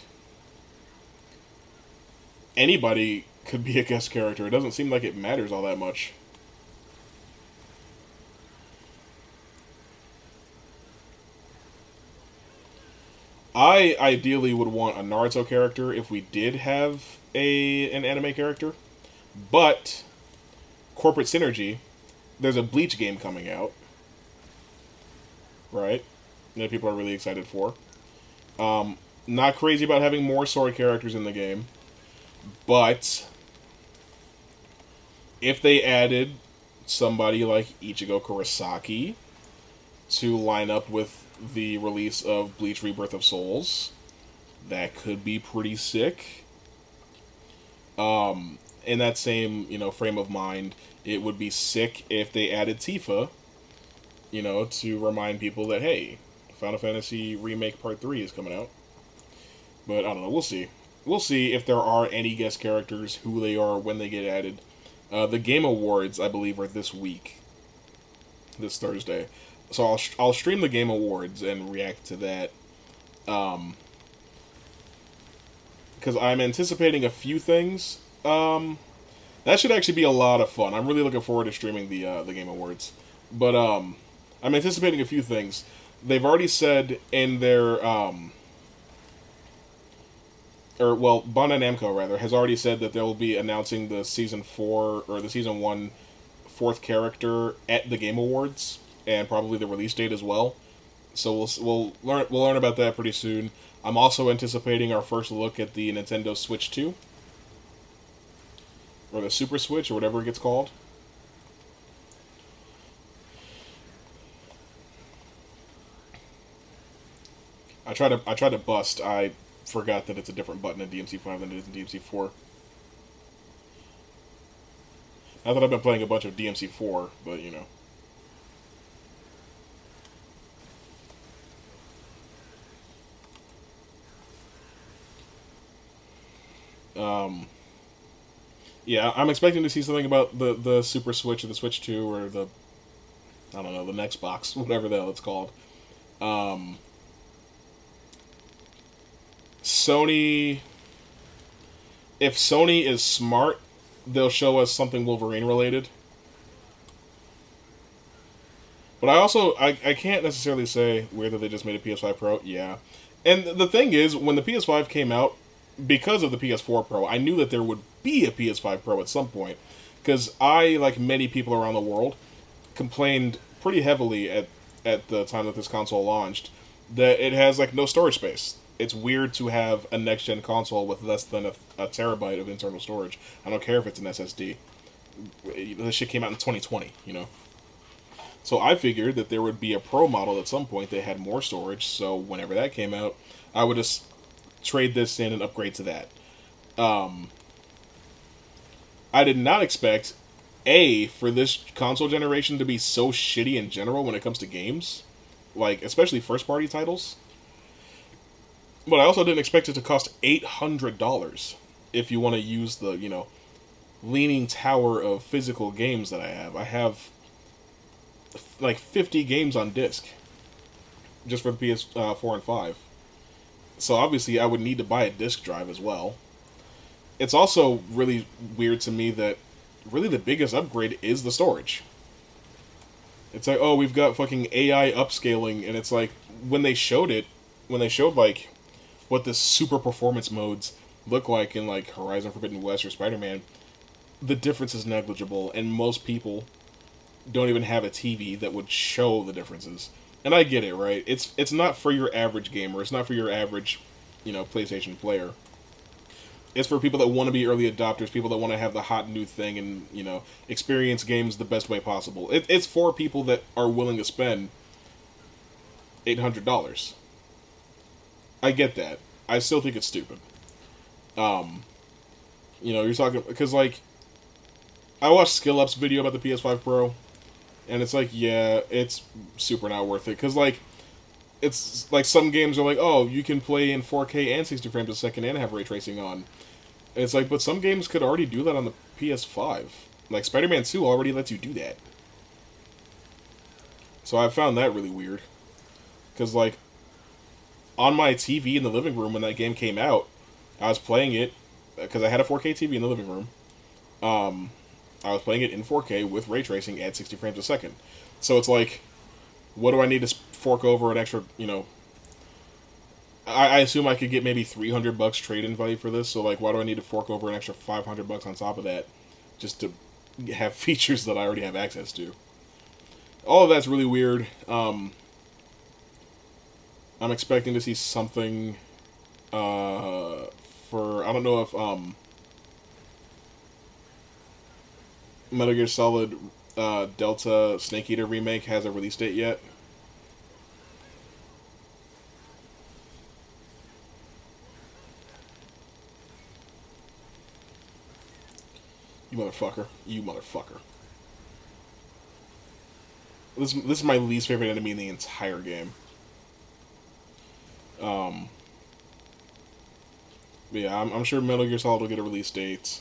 anybody could be a guest character. It doesn't seem like it matters all that much. I ideally would want a Naruto character if we did have an anime character, but corporate synergy, there's a Bleach game coming out, right? That people are really excited for. Not crazy about having more sword characters in the game, but if they added somebody like Ichigo Kurosaki to line up with the release of Bleach Rebirth of Souls, that could be pretty sick. In that same, frame of mind, it would be sick if they added Tifa, to remind people that, hey, Final Fantasy Remake Part 3 is coming out. But I don't know, we'll see. We'll see if there are any guest characters, who they are, when they get added. The Game Awards, I believe, are this week. This Thursday. So I'll stream the Game Awards and react to that. Because I'm anticipating a few things. That should actually be a lot of fun. I'm really looking forward to streaming the Game Awards. But I'm anticipating a few things. They've already said in their Bandai Namco rather has already said that they'll be announcing the season 4 or the season 1 fourth character at the Game Awards, and probably the release date as well. So we'll learn about that pretty soon. I'm also anticipating our first look at the Nintendo Switch 2, or the Super Switch, or whatever it gets called. I tried to bust. I forgot that it's a different button in DMC5 than it is in DMC4. Not that I've been playing a bunch of DMC4, but yeah, I'm expecting to see something about the Super Switch or the Switch 2 or the, I don't know, the next box, whatever the hell it's called. Sony, if Sony is smart, they'll show us something Wolverine related. But I can't necessarily say whether they just made a PS5 Pro. Yeah. And the thing is, when the PS5 came out, because of the PS4 Pro, I knew that there would be a PS5 Pro at some point. Because I, like many people around the world, complained pretty heavily at the time that this console launched that it has like no storage space. It's weird to have a next gen console with less than a terabyte of internal storage. I don't care if it's an SSD. This shit came out in 2020, you know. So I figured that there would be a Pro model at some point that had more storage. So whenever that came out, I would just trade this in and upgrade to that. Um, I did not expect for this console generation to be so shitty in general when it comes to games, like especially first party titles. But I also didn't expect it to cost $800 if you want to use the, leaning tower of physical games that I have. I have like 50 games on disc just for the PS4 and 5. So obviously I would need to buy a disc drive as well. It's also really weird to me that really the biggest upgrade is the storage. It's like, oh, we've got fucking AI upscaling, and it's like when they showed like what the super performance modes look like in like Horizon Forbidden West or Spider-Man, the difference is negligible, and most people don't even have a TV that would show the differences. And I get it, right? It's not for your average gamer. It's not for your average, PlayStation player. It's for people that want to be early adopters, people that want to have the hot new thing and, experience games the best way possible. It's for people that are willing to spend $800. I get that. I still think it's stupid. You're talking, because, like, I watched SkillUp's video about the PS5 Pro, and it's like, yeah, it's super not worth it, because, like, it's like some games are like, oh, you can play in 4K and 60 frames a second and have ray tracing on. And it's like, but some games could already do that on the PS5. Like, Spider-Man 2 already lets you do that. So I found that really weird. Because, like, on my TV in the living room when that game came out, I was playing it, because I had a 4K TV in the living room. I was playing it in 4K with ray tracing at 60 frames a second. So it's like, what do I need to fork over an extra, I assume I could get maybe $300 trade-in value for this, so like, why do I need to fork over an extra $500 on top of that just to have features that I already have access to? All of that's really weird. I'm expecting to see something I don't know if Metal Gear Solid Delta Snake Eater remake has a release date yet. You motherfucker. You motherfucker. This is my least favorite enemy in the entire game. But yeah, I'm sure Metal Gear Solid will get a release date.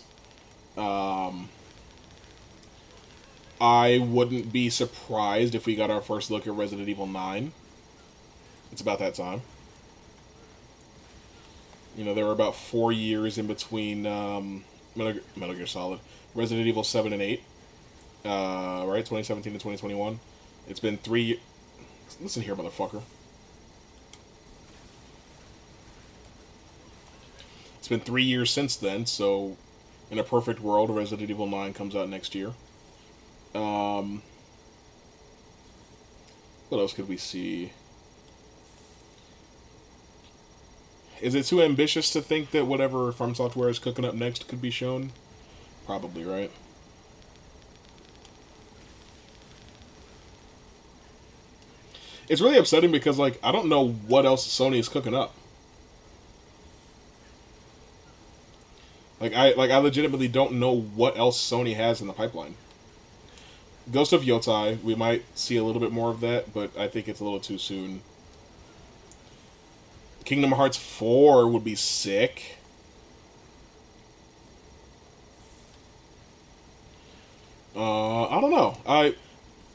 I wouldn't be surprised if we got our first look at Resident Evil 9. It's about that time. There were about 4 years in between Metal Gear Solid, Resident Evil 7 and 8, right? 2017 to 2021. It's been 3. Listen here, motherfucker. It's been 3 years since then, so in a perfect world, Resident Evil 9 comes out next year. What else could we see? Is it too ambitious to think that whatever From Software is cooking up next could be shown? Probably, right? It's really upsetting because, like, I don't know what else Sony is cooking up. I legitimately don't know what else Sony has in the pipeline. Ghost of Yotai, we might see a little bit more of that, but I think it's a little too soon. Kingdom Hearts 4 would be sick. I don't know.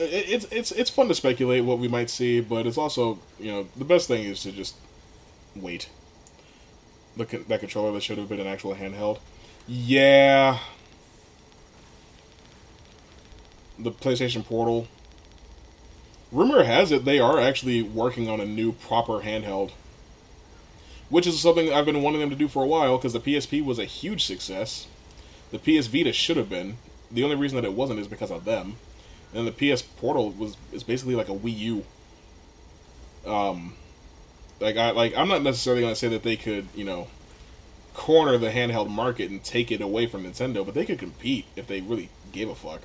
It's fun to speculate what we might see, but it's also, the best thing is to just wait. Look at that controller that should have been an actual handheld. Yeah. The PlayStation Portal. Rumor has it they are actually working on a new proper handheld. which is something I've been wanting them to do for a while because the PSP was a huge success. The PS Vita should have been. The only reason that it wasn't is because of them. And the PS Portal is basically like a Wii U. I'm not necessarily going to say that they could, corner the handheld market and take it away from Nintendo, but they could compete if they really gave a fuck.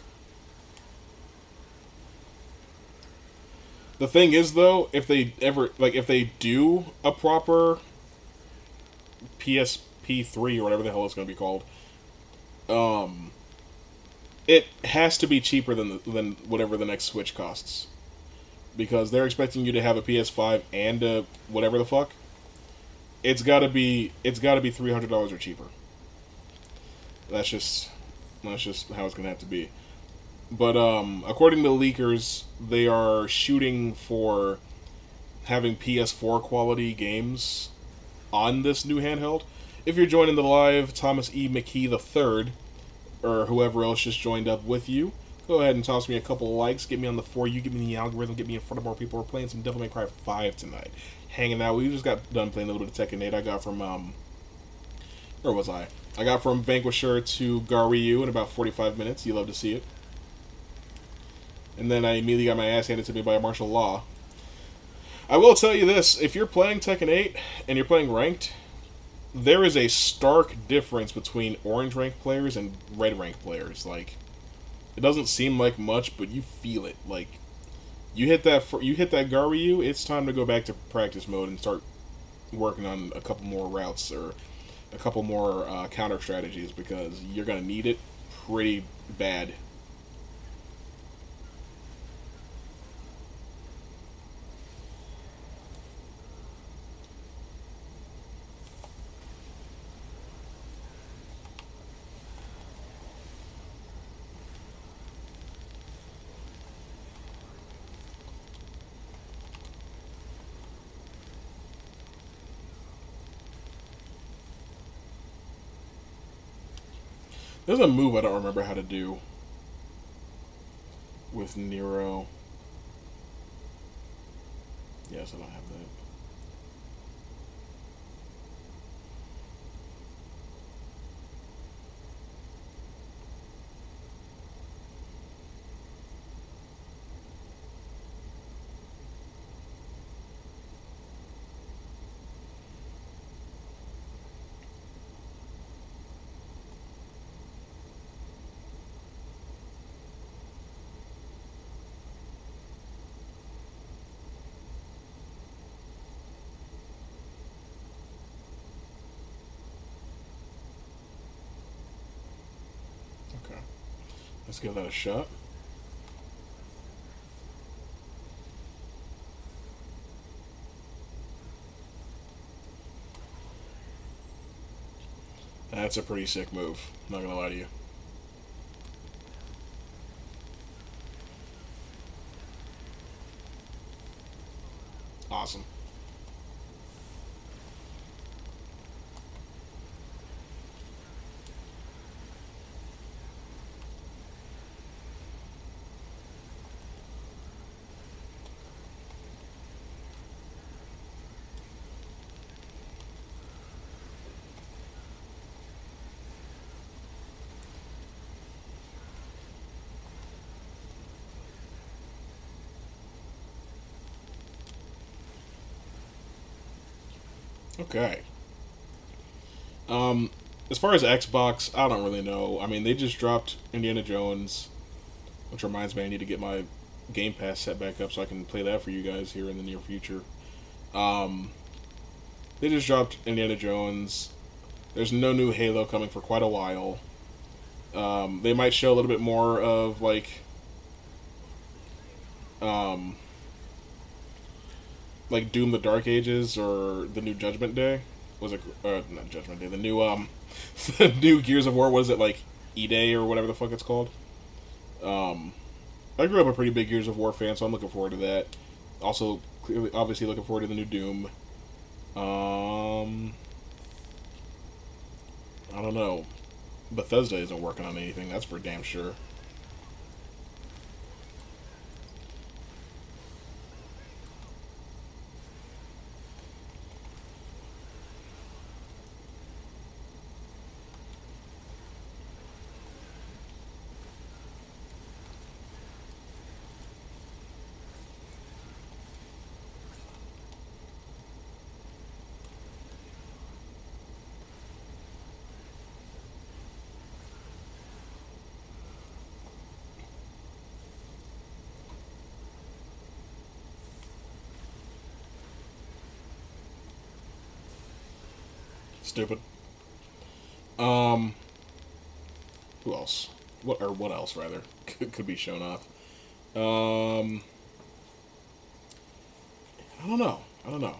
The thing is, though, if they do a proper PSP3 or whatever the hell it's going to be called, it has to be cheaper than whatever the next Switch costs, because they're expecting you to have a PS5 and a whatever the fuck. It's got to be $300 or cheaper. That's just how it's gonna have to be. But according to leakers, they are shooting for having PS4 quality games on this new handheld. If you're joining the live, Thomas E. McKee III, or whoever else just joined up with you, go ahead and toss me a couple of likes, get me on the For You, get me in the algorithm, get me in front of more people. We're playing some Devil May Cry 5 tonight. Hanging out. We just got done playing a little bit of Tekken 8. I got from, where was I? I got from Vanquisher to Garyu in about 45 minutes. You love to see it. And then I immediately got my ass handed to me by martial law. I will tell you this, if you're playing Tekken 8 and you're playing ranked, there is a stark difference between orange ranked players and red ranked players. Like, it doesn't seem like much, but you feel it. Like, you hit that Garyu, it's time to go back to practice mode and start working on a couple more routes or a couple more counter strategies, because you're gonna need it pretty bad. There's a move I don't remember how to do with Nero. Yes, I don't have that. Okay. Let's give that a shot. That's a pretty sick move. Not gonna lie to you. Awesome. Okay. Um, as far as Xbox, I don't really know. I mean, they just dropped Indiana Jones, which reminds me I need to get my Game Pass set back up so I can play that for you guys here in the near future. Um, they just dropped Indiana Jones. There's no new Halo coming for quite a while. They might show a little bit more of um, like Doom: The Dark Ages or the new Judgment Day. Was it not Judgment Day? The new the new Gears of War. Was it like E-Day or whatever the fuck it's called? Um, I grew up a pretty big Gears of War fan, so I'm looking forward to that. Also, clearly, obviously, looking forward to the new Doom. I don't know. Bethesda isn't working on anything. That's for damn sure. Stupid. Um, who else? What else rather could be shown off? Um, I don't know. I don't know.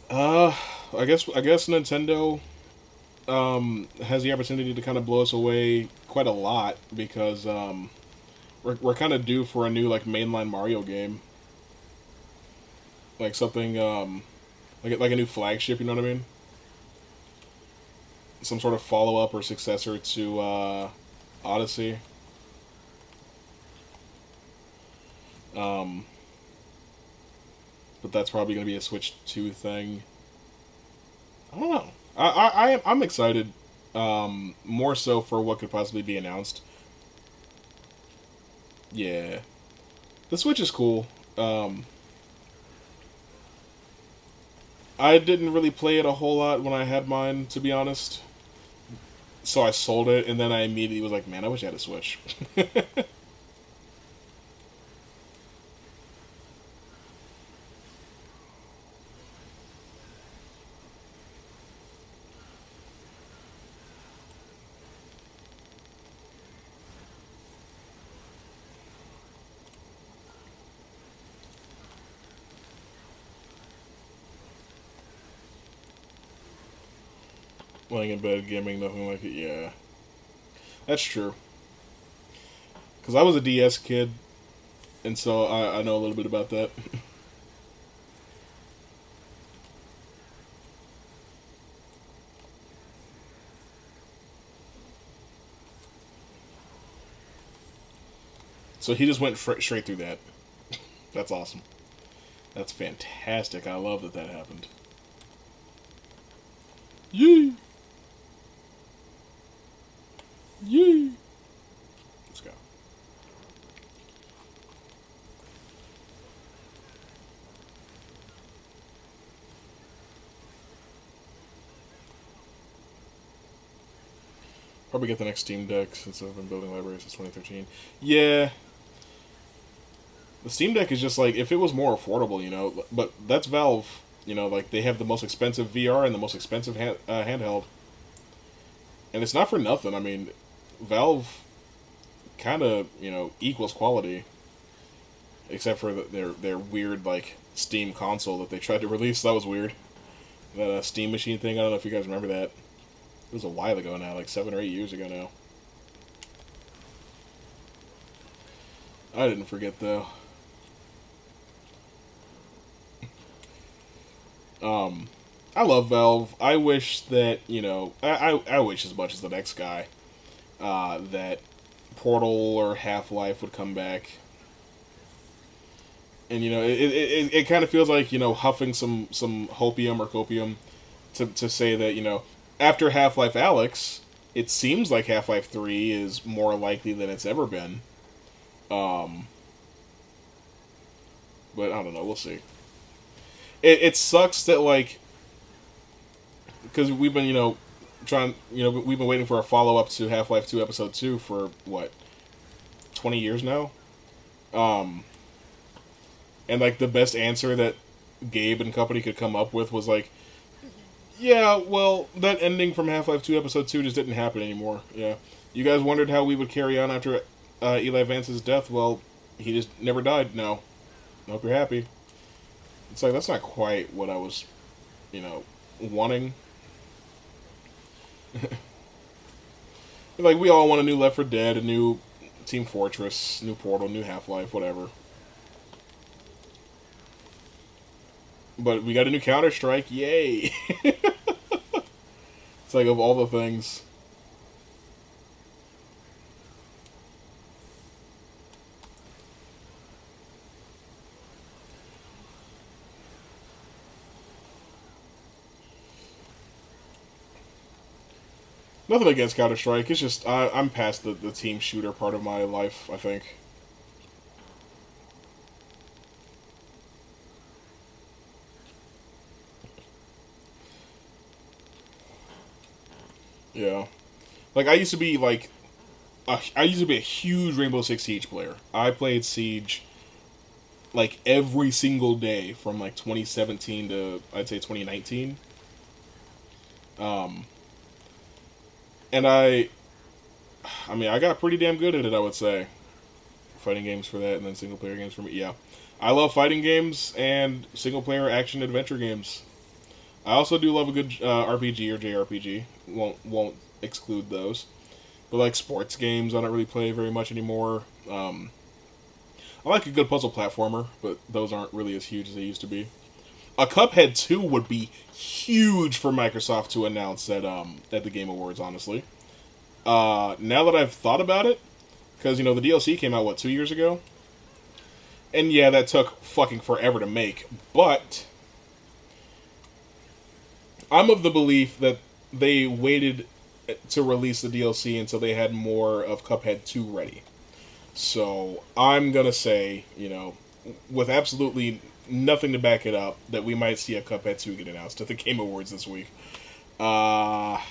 Uh, I guess Nintendo has the opportunity to kind of blow us away quite a lot because we're kind of due for a new like mainline Mario game, like something like a new flagship. You know what I mean? Some sort of follow up or successor to Odyssey. Um, but that's probably going to be a Switch 2 thing. I don't know. I'm excited. More so for what could possibly be announced. Yeah, the Switch is cool. I didn't really play it a whole lot when I had mine, to be honest. So I sold it, and then I immediately was like, "Man, I wish I had a Switch." Laying in bed, gaming, nothing like it. Yeah, that's true. Because I was a DS kid, and so I know a little bit about that. So he just went straight through that. That's awesome. That's fantastic. I love that that happened. Yee! Yee! Let's go. Probably get the next Steam Deck since I've been building libraries since 2013. Yeah, the Steam Deck is just like if it was more affordable, you know. But that's Valve, you know. Like they have the most expensive VR and the most expensive handheld, and it's not for nothing. I mean, Valve kind of equals quality, except for their weird like Steam console that they tried to release. That was weird. That Steam Machine thing. I don't know if you guys remember that. It was a while ago now, like 7 or 8 years ago now. I didn't forget though. Um, I love Valve. I wish that I wish as much as the next guy that Portal or Half Life would come back. And it kind of feels like huffing some hopium or copium to say that after Half Life Alex, it seems like Half Life 3 is more likely than it's ever been. Um, but I don't know. We'll see. It sucks that like because we've been trying we've been waiting for a follow up to Half Life 2 Episode 2 for what 20 years now. Um, and like the best answer that Gabe and company could come up with was like, yeah, well, that ending from Half Life 2 Episode 2 just didn't happen anymore. Yeah, you guys wondered how we would carry on after Eli Vance's death. Well, he just never died. No, I hope you're happy. It's like that's not quite what I was, wanting. Like we all want a new Left 4 Dead, a new Team Fortress, new Portal, new Half Life, whatever. But we got a new Counter Strike, yay! It's like of all the things. Nothing against Counter Strike. It's just I'm past the team shooter part of my life. I think. Yeah, like I used to be like I used to be a huge Rainbow Six Siege player. I played Siege like every single day from like 2017 to I'd say 2019. Um, and I mean, I got pretty damn good at it, I would say. Fighting games for that, and then single player games for me. Yeah, I love fighting games and single player action adventure games. I also do love a good RPG or JRPG. Won't exclude those. But like sports games, I don't really play very much anymore. I like a good puzzle platformer, but those aren't really as huge as they used to be. A Cuphead 2 would be huge for Microsoft to announce at the Game Awards. Honestly, now that I've thought about it, because the DLC came out 2 years ago, and yeah, that took fucking forever to make. But I'm of the belief that they waited to release the DLC until they had more of Cuphead 2 ready. So I'm gonna say, with absolutely nothing to back it up, that we might see a Cuphead 2 get announced at the Game Awards this week. But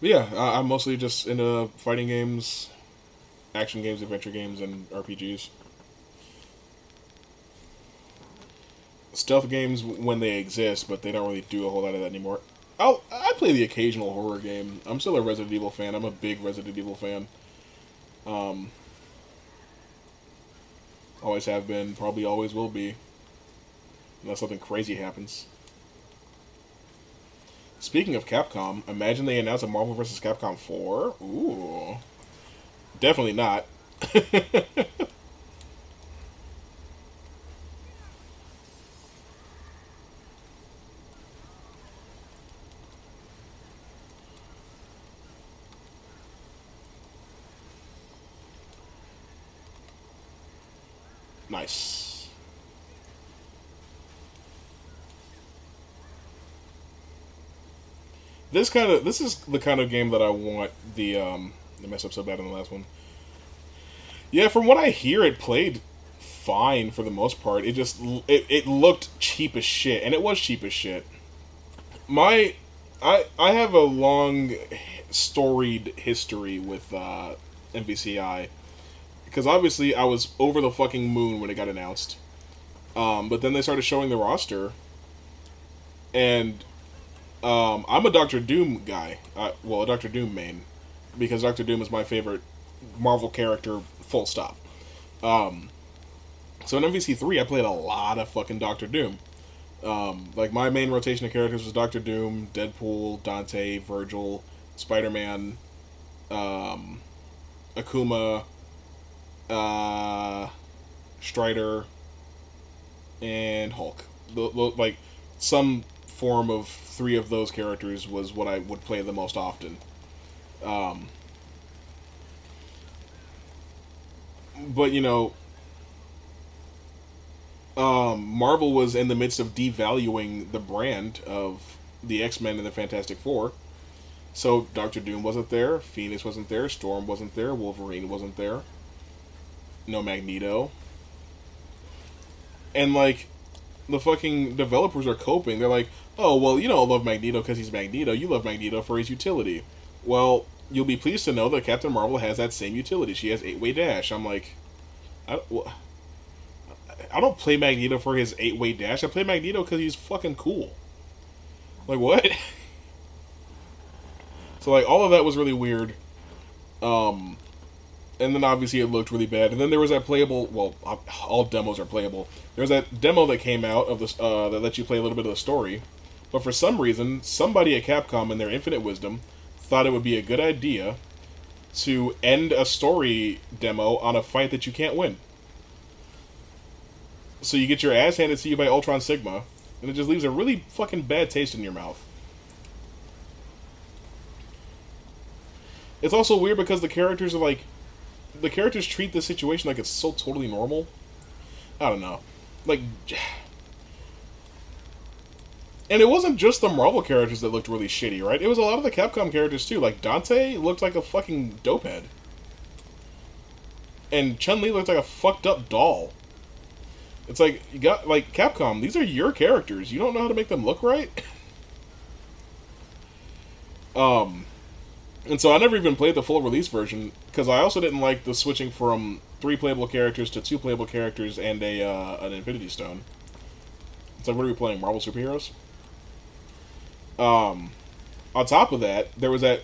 yeah, I'm mostly just into fighting games, action games, adventure games, and RPGs. Stealth games when they exist, but they don't really do a whole lot of that anymore. I play the occasional horror game. I'm still a Resident Evil fan. I'm a big Resident Evil fan. Um, Always have been, probably always will be, unless something crazy happens. Speaking of Capcom, imagine they announce a Marvel vs. Capcom 4? Ooh. Definitely not. Nice. This is the kind of game that I want they messed up so bad in the last one. Yeah, from what I hear, it played fine for the most part. It looked cheap as shit, and it was cheap as shit. My I have a long storied history with MVCI because obviously I was over the fucking moon when it got announced. But then they started showing the roster, and I'm a Doctor Doom guy. Well, a Doctor Doom main, because Doctor Doom is my favorite Marvel character. Full stop. Um, so in MVC3, I played a lot of fucking Doctor Doom. Like my main rotation of characters was Doctor Doom, Deadpool, Dante, Virgil, Spider-Man, um, Akuma, uh, Strider, and Hulk. Like some form of three of those characters was what I would play the most often. Um, but Marvel was in the midst of devaluing the brand of the X-Men and the Fantastic Four. So Doctor Doom wasn't there, Phoenix wasn't there, Storm wasn't there, Wolverine wasn't there, no Magneto. And like the fucking developers are coping. They're like, "Oh, well, you don't love Magneto because he's Magneto. You love Magneto for his utility." Well, you'll be pleased to know that Captain Marvel has that same utility. She has eight-way dash. I'm like, I, well, I don't play Magneto for his eight-way dash. I play Magneto because he's fucking cool. Like what? So like all of that was really weird. Um, and then obviously it looked really bad. And then there was that playable. Well, all demos are playable. There was that demo that came out of this that let you play a little bit of the story. But for some reason, somebody at Capcom, in their infinite wisdom, thought it would be a good idea to end a story demo on a fight that you can't win. So you get your ass handed to you by Ultron Sigma, and it just leaves a really fucking bad taste in your mouth. It's also weird because the characters treat the situation like it's so totally normal. I don't know. Like, and it wasn't just the Marvel characters that looked really shitty, right? It was a lot of the Capcom characters too. Like Dante looked like a fucking dopehead, and Chun-Li looked like a fucked up doll. It's like you got like Capcom. These are your characters. You don't know how to make them look right. um, and so I never even played the full release version because I also didn't like the switching from 3 playable characters to 2 playable characters and a an Infinity Stone. It's like, what are we playing? Marvel superheroes? Um, on top of that, there was that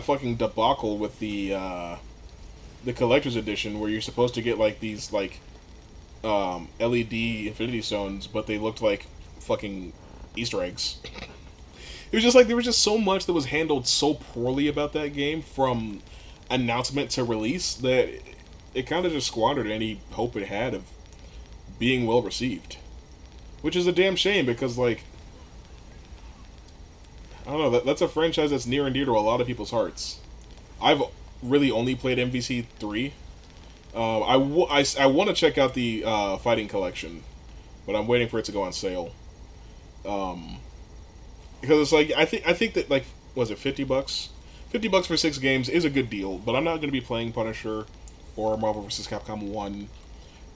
fucking debacle with the collector's edition where you're supposed to get like these like LED Infinity Stones, but they looked like fucking Easter eggs. It was just like there was just so much that was handled so poorly about that game from announcement to release that it kind of just squandered any hope it had of being well received, which is a damn shame because like I don't know that's a franchise that's near and dear to a lot of people's hearts. I've really only played MVC 3. I want to check out the Fighting Collection, but I'm waiting for it to go on sale. Um, because it's like I think that like was it $50? $50 for 6 games is a good deal, but I'm not going to be playing Punisher or Marvel vs. Capcom 1.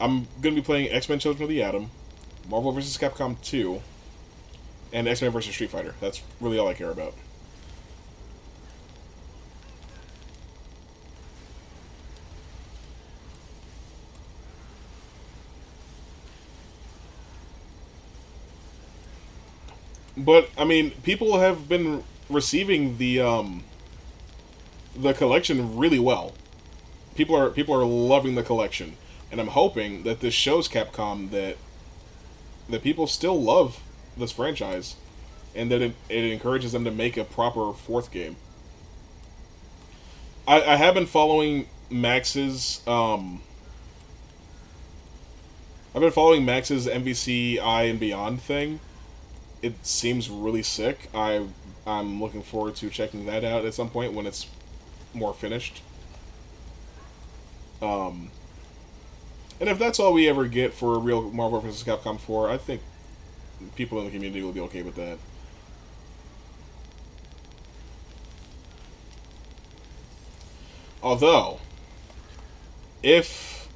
I'm going to be playing X-Men Children of the Atom, Marvel vs. Capcom 2, and X-Men vs. Street Fighter. That's really all I care about. But I mean, people have been receiving the collection really well. People are loving the collection, and I'm hoping that this shows Capcom that people still love this franchise, and that it encourages them to make a proper fourth game. I have been following I've been following Max's MVCI and Beyond thing. It seems really sick. I'm looking forward to checking that out at some point when it's more finished. Um, and if that's all we ever get for a real Marvel vs. Capcom 4, I think people in the community will be okay with that. Although, if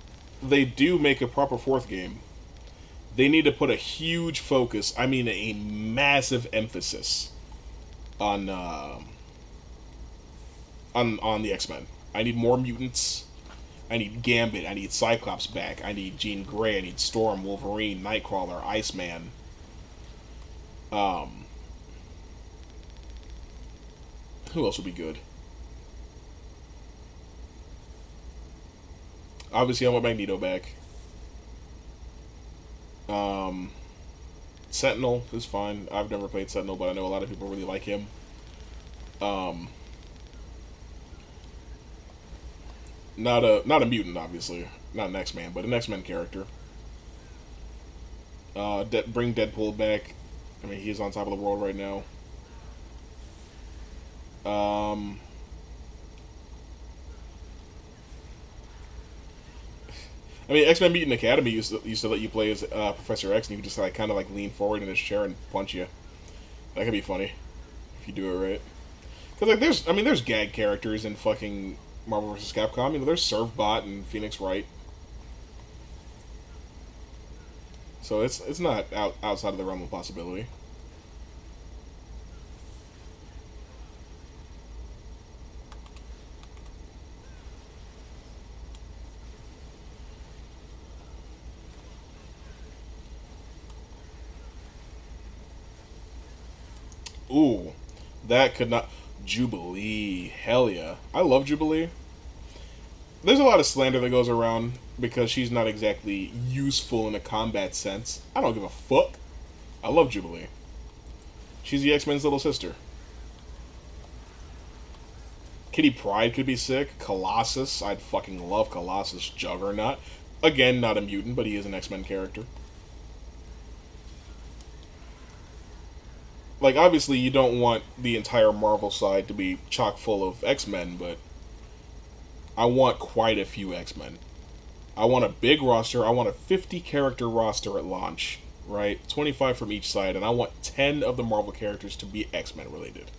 they do make a proper fourth game, they need to put a huge focus, I mean a massive emphasis on on the X-Men. I need more mutants. I need Gambit. I need Cyclops back. I need Jean Grey. I need Storm, Wolverine, Nightcrawler, Iceman. Um, who else would be good? Obviously, I want Magneto back. Um, Sentinel is fine. I've never played Sentinel, but I know a lot of people really like him. Um, not a mutant, obviously, not an X-Man, but an X-Men character. Bring Deadpool back. I mean, he's on top of the world right now. Um, I mean, X-Men Mutant Academy used to let you play as Professor X, and you could just like kind of like lean forward in his chair and punch you. That could be funny if you do it right. Because like there's gag characters in fucking Marvel vs. Capcom. You know, there's Servbot and Phoenix Wright. So it's not outside of the realm of possibility. Ooh, that could not. Jubilee, hell yeah, I love Jubilee. There's a lot of slander that goes around because she's not exactly useful in a combat sense. I don't give a fuck. I love Jubilee. She's the X-Men's little sister. Kitty Pryde could be sick. Colossus, I'd fucking love Colossus. Juggernaut, again, not a mutant, but he is an X-Men character. Like, obviously, you don't want the entire Marvel side to be chock full of X-Men, but I want quite a few X-Men. I want a big roster. I want a 50 character roster at launch, right? 25 from each side, and I want 10 of the Marvel characters to be X-Men related.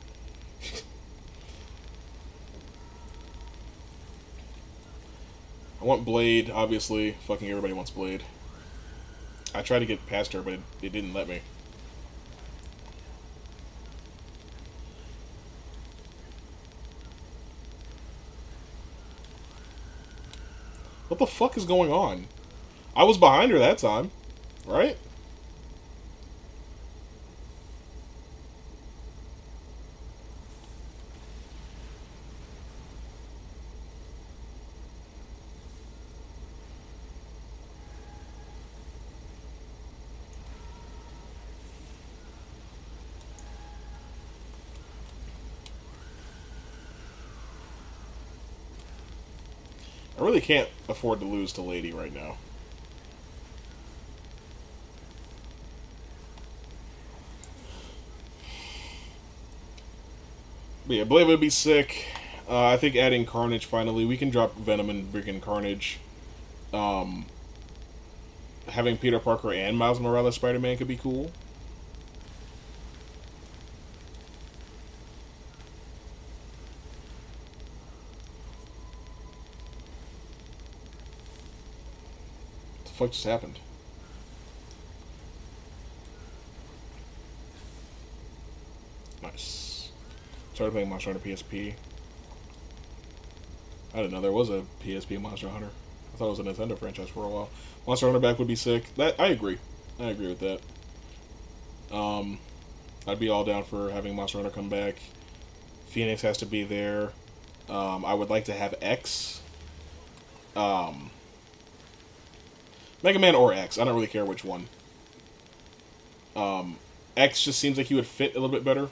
I want Blade, obviously. Fucking everybody wants Blade. I tried to get past her, but it didn't let me. What the fuck is going on? I was behind her that time, right? I really can't afford to lose to Lady right now. But yeah, Blade would be sick. I think adding Carnage finally. We can drop Venom and freaking Carnage. Um, Having Peter Parker and Miles Morales Spider-Man could be cool. What the fuck just happened? Nice. Started playing Monster Hunter PSP. I didn't know there was a PSP Monster Hunter. I thought it was a Nintendo franchise for a while. Monster Hunter back would be sick. That I agree. I agree with that. Um, I'd be all down for having Monster Hunter come back. Phoenix has to be there. I would like to have X. Um, Mega Man or X. I don't really care which one. Um, X just seems like he would fit a little bit better.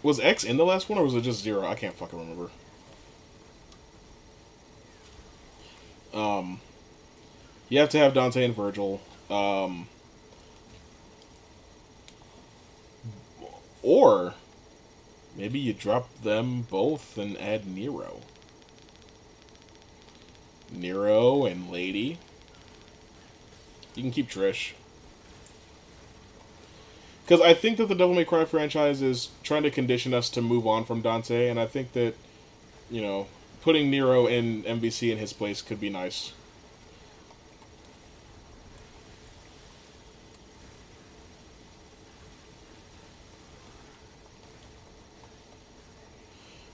Was X in the last one, or was it just Zero? I can't fucking remember. Um, you have to have Dante and Virgil. Or maybe you drop them both and add Nero. Nero and Lady. You can keep Trish. Because I think that the Devil May Cry franchise is trying to condition us to move on from Dante, and I think that, you know, putting Nero in MVC in his place could be nice.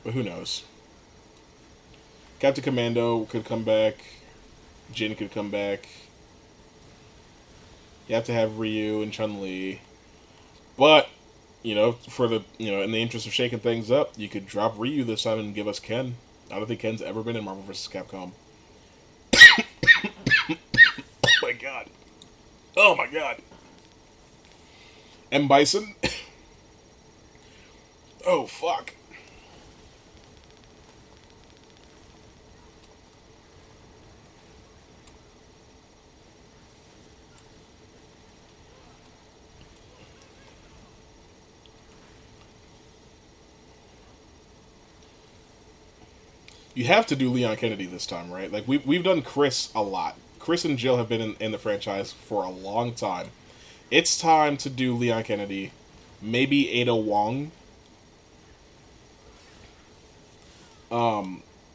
But who knows? Captain Commando could come back. Jin could come back. You have to have Ryu and Chun-Li. But, in the interest of shaking things up, you could drop Ryu this time and give us Ken. I don't think Ken's ever been in Marvel vs. Capcom. Oh my god. Oh my god. M. Bison. Oh fuck. You have to do Leon Kennedy this time, right? Like we've done Chris a lot. Chris and Jill have been in the franchise for a long time. It's time to do Leon Kennedy, maybe Ada Wong.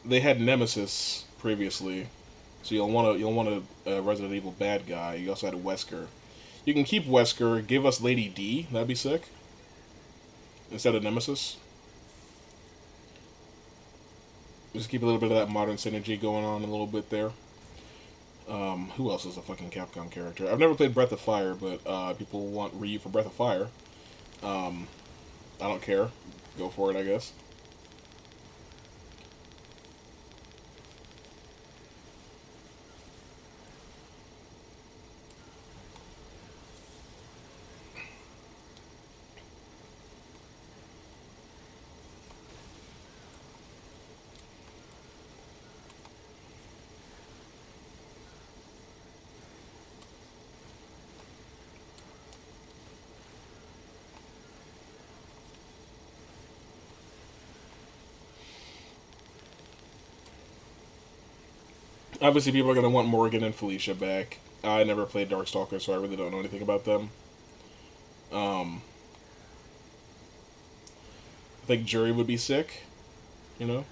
They had Nemesis previously, so you'll want a Resident Evil bad guy. You also had Wesker. You can keep Wesker. Give us Lady D. That'd be sick. Instead of Nemesis. Just keep a little bit of that modern synergy going on a little bit there. Who else is a fucking Capcom character? I've never played Breath of Fire, but people want Ryu for Breath of Fire. I don't care. Go for it, I guess. Obviously, people are going to want Morgan and Felicia back. I never played Darkstalker, so I really don't know anything about them. Um, I think Jury would be sick, you know?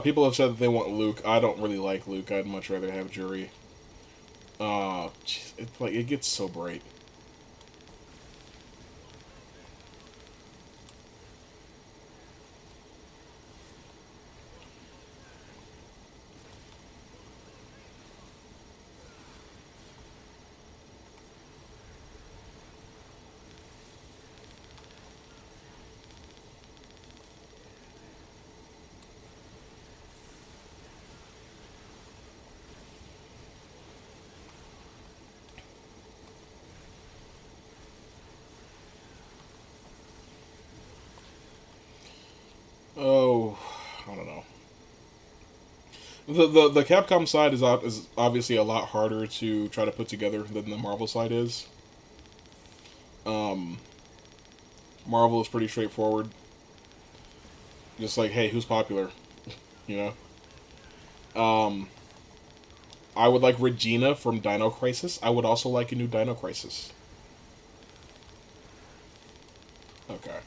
People have said that they want Luke. I don't really like Luke. I'd much rather have Jury. It's like, it gets so bright. The Capcom side is obviously a lot harder to try to put together than the Marvel side is. Um, Marvel is pretty straightforward. Just like, hey, who's popular? You know. I would like Regina from Dino Crisis. I would also like a new Dino Crisis. Okay.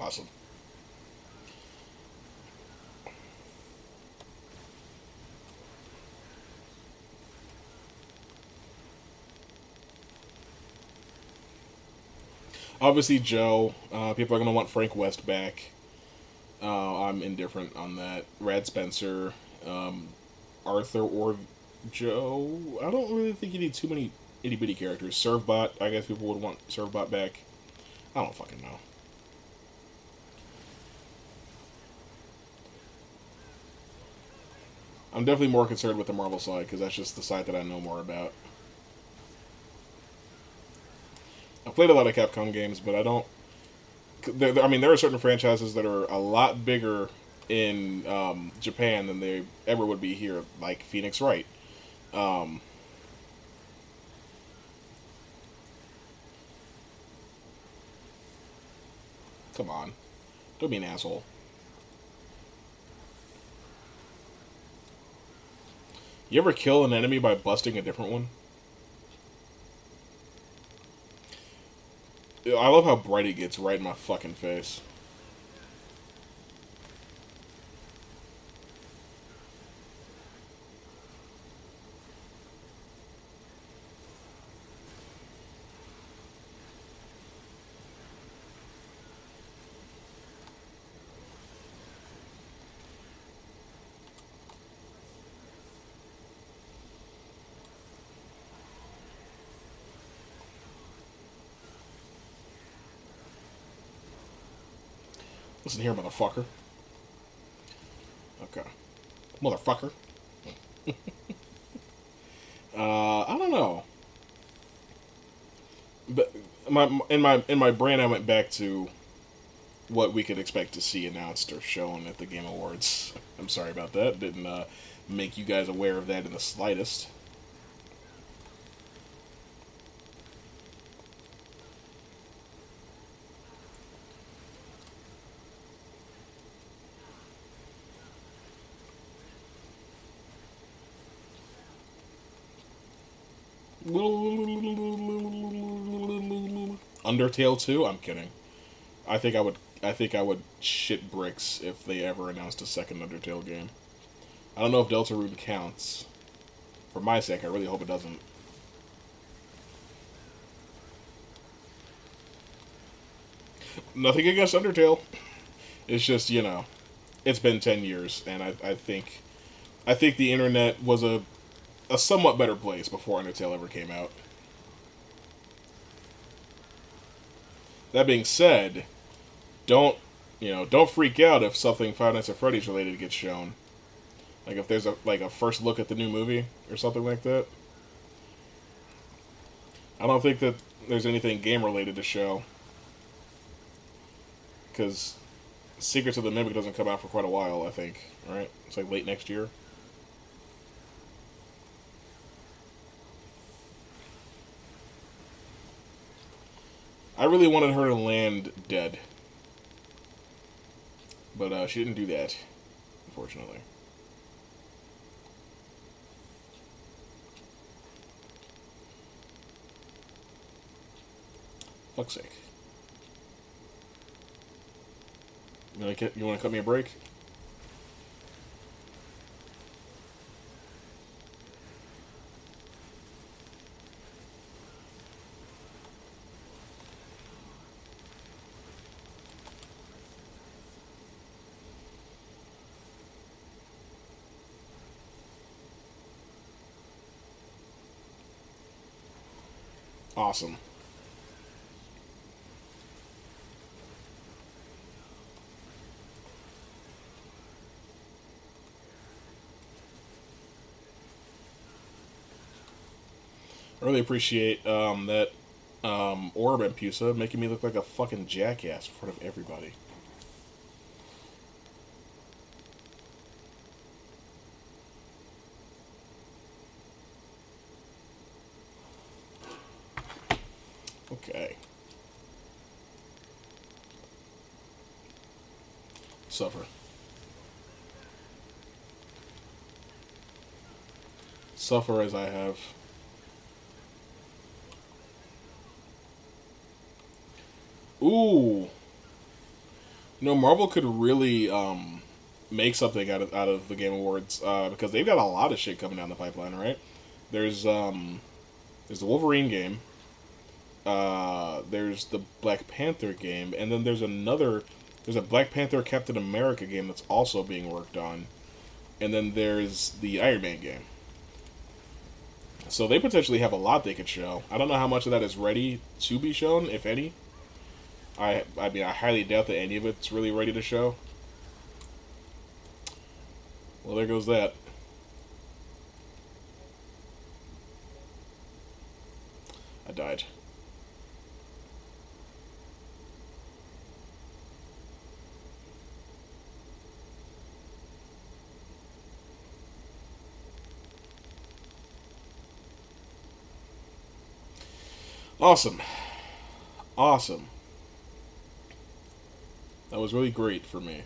Awesome. Obviously, Joe. People are gonna want Frank West back. I'm indifferent on that. Rad Spencer, um, Arthur, or Joe. I don't really think you need too many itty bitty characters. Servbot. I guess people would want Servbot back. I don't fucking know. I'm definitely more concerned with the Marvel side because that's just the side that I know more about. I've played a lot of Capcom games, but I don't. I mean, there are certain franchises that are a lot bigger in Japan than they ever would be here, like Phoenix Wright. Um, Come on, don't be an asshole. You ever kill an enemy by busting a different one? I love how bright it gets right in my fucking face. Listen here, motherfucker. Okay, motherfucker. I don't know, but my brain, I went back to what we could expect to see announced or shown at the Game Awards. I'm sorry about that. Didn't make you guys aware of that in the slightest. Undertale 2? I'm kidding. I think I would. I think I would shit bricks if they ever announced a second Undertale game. I don't know if Deltarune counts. For my sake, I really hope it doesn't. Nothing against Undertale. It's just it's been 10 years, and I think the internet was a somewhat better place before Undertale ever came out. That being said, don't don't freak out if something Five Nights at Freddy's related gets shown. Like if there's a first look at the new movie or something like that. I don't think that there's anything game related to show because Secrets of the Mimic doesn't come out for quite a while. I think, right? It's like late next year. I really wanted her to land dead, but she didn't do that, unfortunately. Fuck's sake. You want to cut me a break? Awesome. I really appreciate that Orb and Pusa making me look like a fucking jackass in front of everybody. Okay. Suffer. Suffer as I have. Ooh. No, Marvel could really make something out of the Game Awards because they've got a lot of shit coming down the pipeline, right? There's the Wolverine game, there's the Black Panther game, and then there's a Black Panther Captain America game that's also being worked on, and then there's the Iron Man game. So they potentially have a lot they could show. I don't know how much of that is ready to be shown, if any. I mean, I highly doubt that any of it's really ready to show. Well, there goes that. I died. Awesome. Awesome. That was really great for me.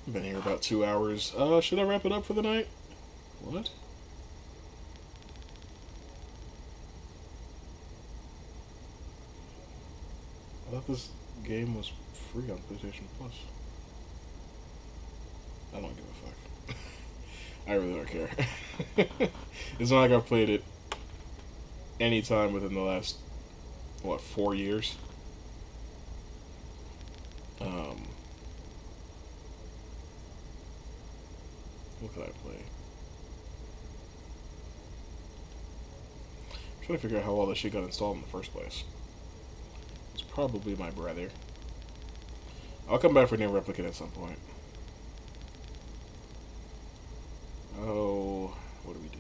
I've been here about 2 hours. Should I wrap it up for the night? What? I thought this game was free on PlayStation Plus. I don't give a fuck. I really don't care. It's not like I've played it any time within the last, what, 4 years? What could I play? I'm trying to figure out how all this shit got installed in the first place. It's probably my brother. I'll come back for Nier Replicant at some point. Oh, what do we do?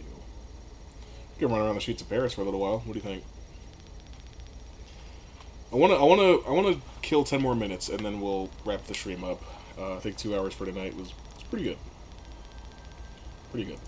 We can run around the streets of Paris for a little while. What do you think? I wanna kill 10 more minutes and then we'll wrap the stream up. I think 2 hours for tonight was pretty good. Pretty good.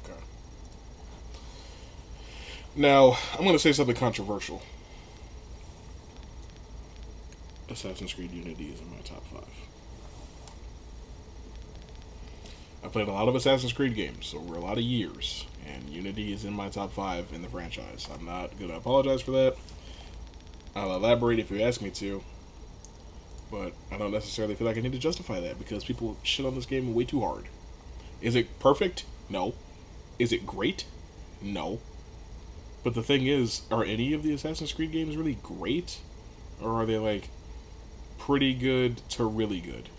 Okay. Now, I'm going to say something controversial. Assassin's Creed Unity is in my top 5. I played a lot of Assassin's Creed games over a lot of years, and Unity is in my top 5 in the franchise. I'm not going to apologize for that. I'll elaborate if you ask me to, but I don't necessarily feel like I need to justify that because people shit on this game way too hard. Is it perfect? No. Is it great? No. But the thing is, are any of the Assassin's Creed games really great? Or are they like pretty good to really good?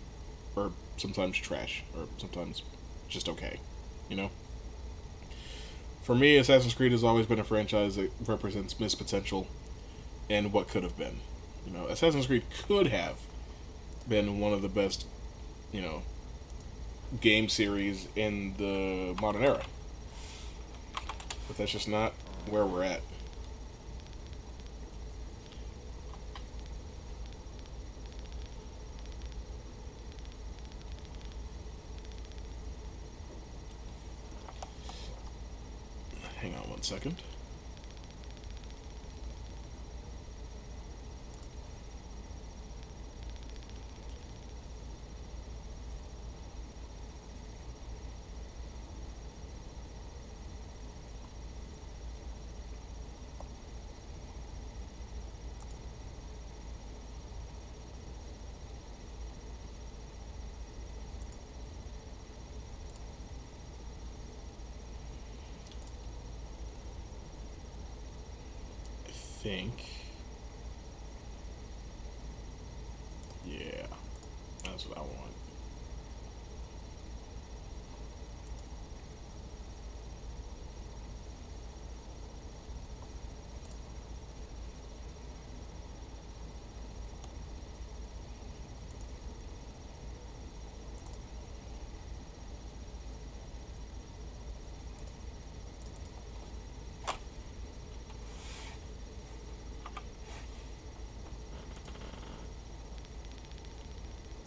Or sometimes trash? Or sometimes just okay? You know? For me, Assassin's Creed has always been a franchise that represents missed potential and what could have been. You know, Assassin's Creed could have been one of the best, you know, game series in the modern era. But that's just not where we're at. 1 second. Think. Yeah, that's what I want.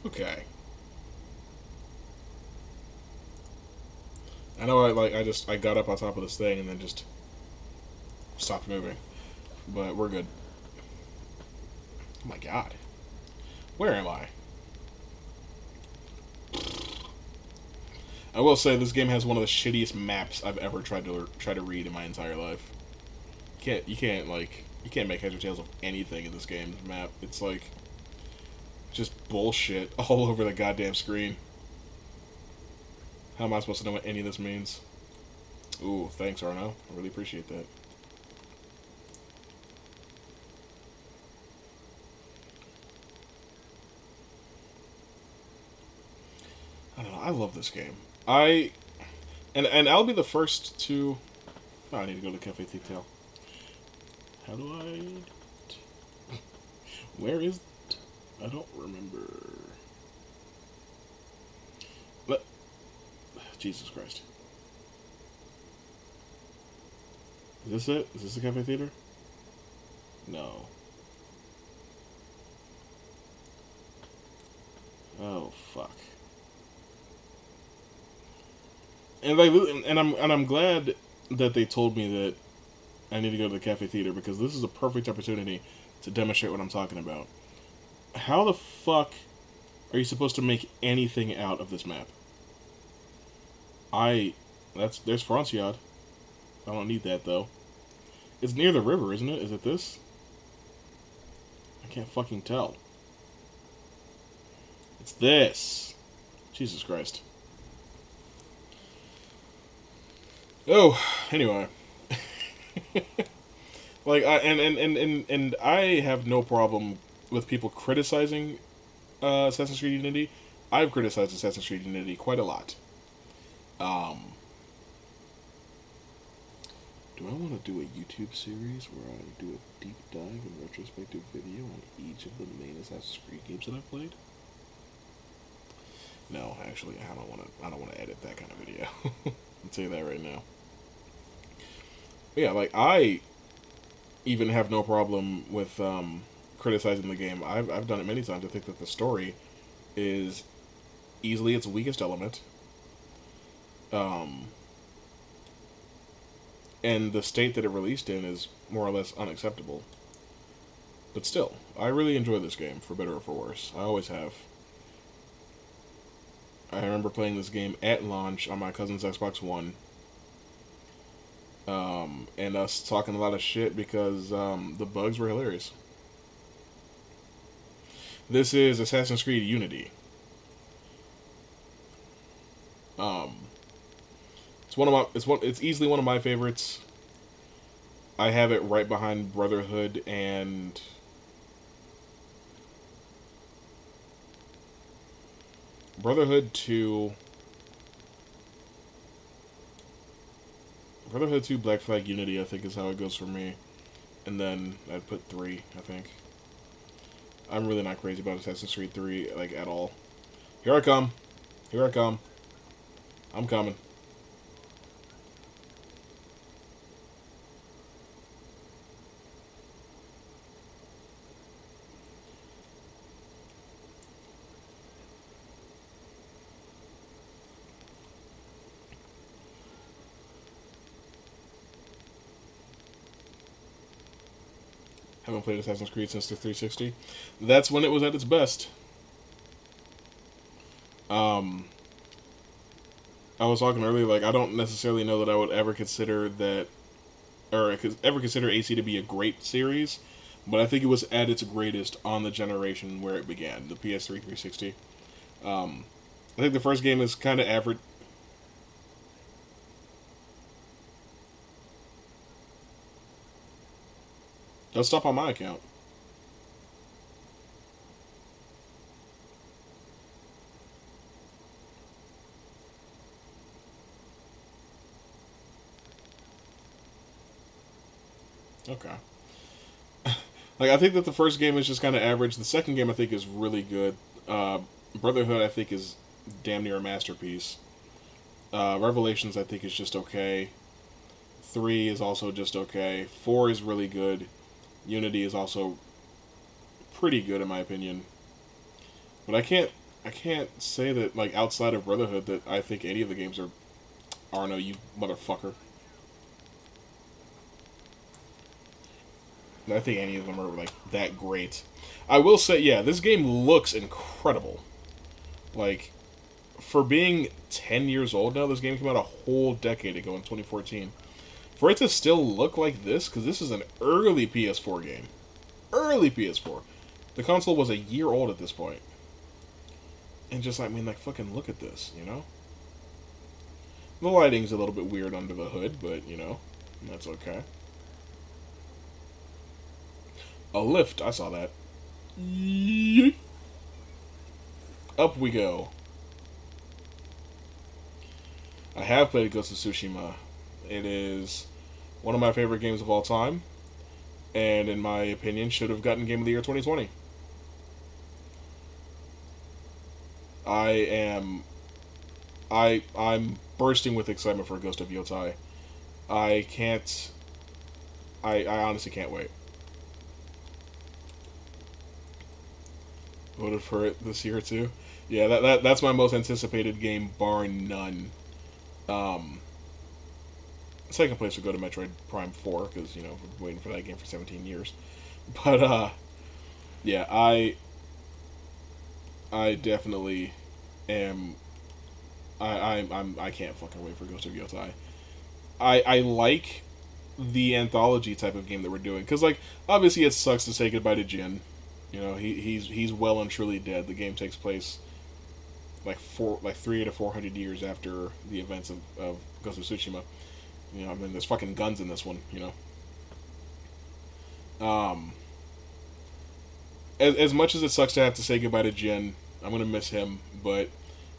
Okay. I know I got up on top of this thing and then just stopped moving. But we're good. Oh my god. Where am I? I will say this game has one of the shittiest maps I've ever tried to read in my entire life. You can't make heads or tails of anything in this game's map. It's like just bullshit all over the goddamn screen. How am I supposed to know what any of this means? Ooh, thanks, Arno. I really appreciate that. I don't know. I love this game. And I'll be the first to. Oh, I need to go to Cafe Detail. How do I? Where is? I don't remember. But Jesus Christ. Is this it? Is this the Cafe Theater? No. Oh fuck. And I'm glad that they told me that I need to go to the Cafe Theater because this is a perfect opportunity to demonstrate what I'm talking about. How the fuck are you supposed to make anything out of this map? There's Franciad. I don't need that though. It's near the river, isn't it? Is it this? I can't fucking tell. It's this. Jesus Christ. Oh, anyway. I have no problem with people criticizing Assassin's Creed Unity. I've criticized Assassin's Creed Unity quite a lot. Do I want to do a YouTube series where I do a deep dive and retrospective video on each of the main Assassin's Creed games that I've played? No, actually, I don't want to edit that kind of video. I'll tell you that right now. But yeah, I even have no problem with criticizing the game. I've done it many times. I think that the story is easily its weakest element. And the state that it released in is more or less unacceptable. But still, I really enjoy this game, for better or for worse. I always have. I remember playing this game at launch on my cousin's Xbox One. And us talking a lot of shit because the bugs were hilarious. This is Assassin's Creed Unity. It's easily one of my favorites. I have it right behind Brotherhood and Brotherhood 2, Black Flag Unity, I think is how it goes for me. And then I'd put 3, I think. I'm really not crazy about Assassin's Creed 3, at all. Here I come. Here I come. I'm coming. Haven't played Assassin's Creed since the 360. That's when it was at its best. Um, I was talking earlier, like, I don't necessarily know that I would ever consider that, or I could ever consider AC to be a great series, but I think it was at its greatest on the generation where it began, the PS3 360. I think the first game is kind of average. Don't stop on my account. Okay. Like, I think that the first game is just kind of average. The second game I think is really good. Uh, Brotherhood I think is damn near a masterpiece. Revelations I think is just okay. 3 is also just okay. 4 is really good. Unity is also pretty good in my opinion. But I can't say that, like, outside of Brotherhood, that I think any of the games are Arno, you motherfucker. I think any of them are like that great. I will say, yeah, this game looks incredible. Like, for being 10 years old now, this game came out a whole decade ago in 2014. For it to still look like this, because this is an early PS4 game. Early PS4. The console was a year old at this point. And just, I mean, like, fucking look at this, you know? The lighting's a little bit weird under the hood, but, you know, that's okay. A lift, I saw that. Yeet. Up we go. I have played Ghost of Tsushima. It is one of my favorite games of all time, and in my opinion, should have gotten Game of the Year 2020. I am, I'm bursting with excitement for Ghost of Yotai. I can't, I honestly can't wait. Voted for it this year too. Yeah, that's my most anticipated game, bar none. Um, Second place would go to Metroid Prime 4 because you know we've been waiting for that game for 17 years. But yeah, I definitely am. I can't fucking wait for Ghost of Yotai. I like the anthology type of game that we're doing because, like, obviously it sucks to say goodbye to Jin. You know, he's well and truly dead. The game takes place like 300 to 400 years after the events of Ghost of Tsushima. You know, I mean, there's fucking guns in this one. You know, as much as it sucks to have to say goodbye to Jin, I'm gonna miss him. But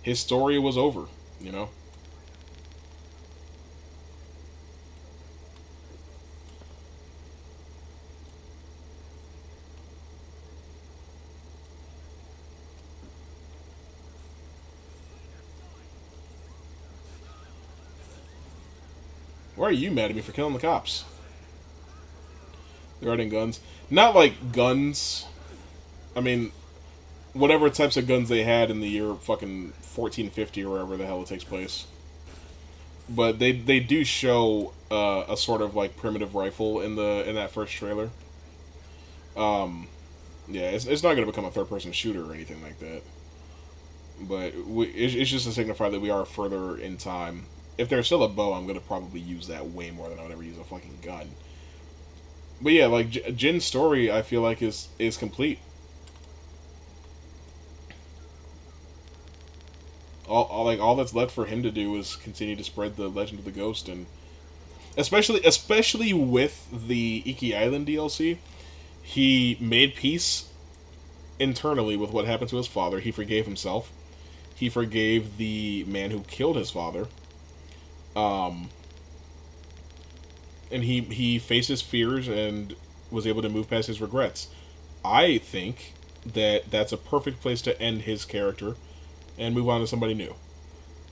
his story was over. You know. Why are you mad at me for killing the cops? They're riding guns. Not like guns. I mean, whatever types of guns they had in the year fucking 1450 or wherever the hell it takes place. But they do show a sort of like primitive rifle in that first trailer. Um, yeah, it's not going to become a third person shooter or anything like that. But it's just to signify that we are further in time. If there's still a bow, I'm going to probably use that way more than I would ever use a fucking gun. But yeah, like Jin's story, I feel like is complete. All that's left for him to do is continue to spread the legend of the ghost, and especially with the Iki Island DLC, he made peace internally with what happened to his father. He forgave himself. He forgave the man who killed his father. Um, and he faced his fears and was able to move past his regrets. I think that that's a perfect place to end his character and move on to somebody new.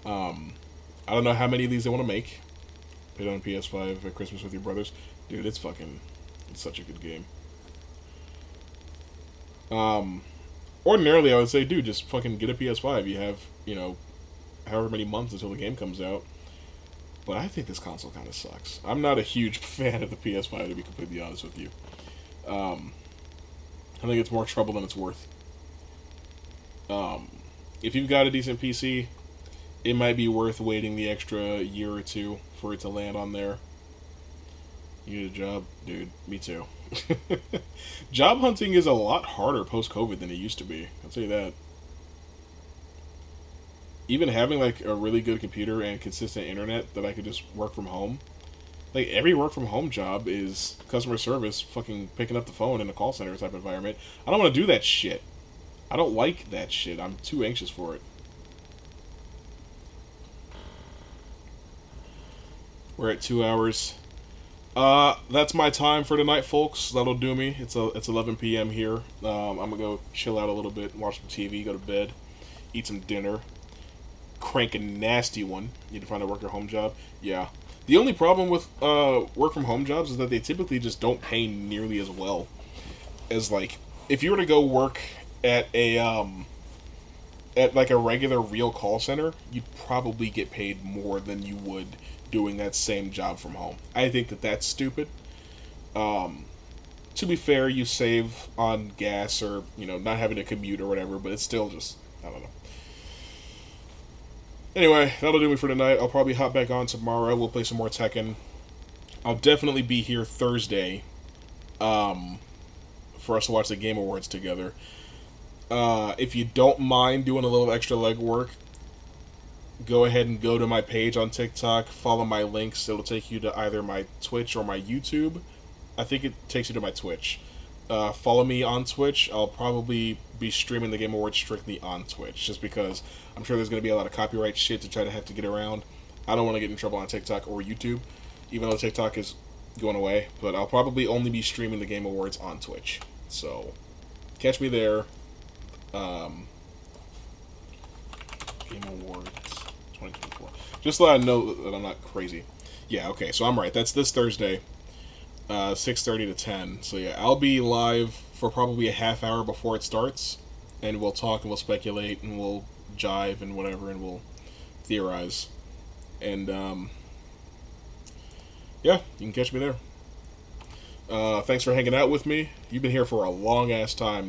Um, I don't know how many of these they want to make. Put it on PS5 at Christmas with your brothers. Dude, it's such a good game. Um, Ordinarily, I would say, dude, just fucking get a PS5. You have, you know, however many months until the game comes out. But I think this console kind of sucks. I'm not a huge fan of the PS5, to be completely honest with you. Um, I think it's more trouble than it's worth. Um, if you've got a decent PC, it might be worth waiting the extra year or two for it to land on there. You need a job, dude. Me too. Job hunting is a lot harder post COVID than it used to be. I'll tell you that. Even having like a really good computer and consistent internet that I could just work from home. Like every work from home job is customer service, fucking picking up the phone in a call center type environment. I don't want to do that shit. I don't like that shit. I'm too anxious for it. We're at 2 hours. That's my time for tonight, folks. That'll do me. It's 11 p.m. here. I'm gonna go chill out a little bit, watch some TV, go to bed, eat some dinner, crank a nasty one. Need to find a work or home job. Yeah. The only problem with work from home jobs is that they typically just don't pay nearly as well as like if you were to go work at a at like a regular real call center, you'd probably get paid more than you would doing that same job from home. I think that that's stupid. Um, to be fair, you save on gas or not having to commute or whatever, but it's still just I don't know. Anyway, that'll do me for tonight. I'll probably hop back on tomorrow. We'll play some more Tekken. I'll definitely be here Thursday um, for us to watch the Game Awards together. If you don't mind doing a little extra legwork, go ahead and go to my page on TikTok, follow my links. It'll take you to either my Twitch or my YouTube. I think it takes you to my Twitch. Follow me on Twitch. I'll probably be streaming the Game Awards strictly on Twitch, just because I'm sure there's going to be a lot of copyright shit to try to have to get around. I don't want to get in trouble on TikTok or YouTube, even though TikTok is going away. But I'll probably only be streaming the Game Awards on Twitch. So, catch me there. Game Awards 2024. Just so I know that I'm not crazy. Yeah, okay, so I'm right. That's this Thursday, 6:30 to 10. So yeah, I'll be live for probably a half hour before it starts, and we'll talk and we'll speculate and we'll jive and whatever and we'll theorize. And yeah, you can catch me there. Thanks for hanging out with me. You've been here for a long ass time.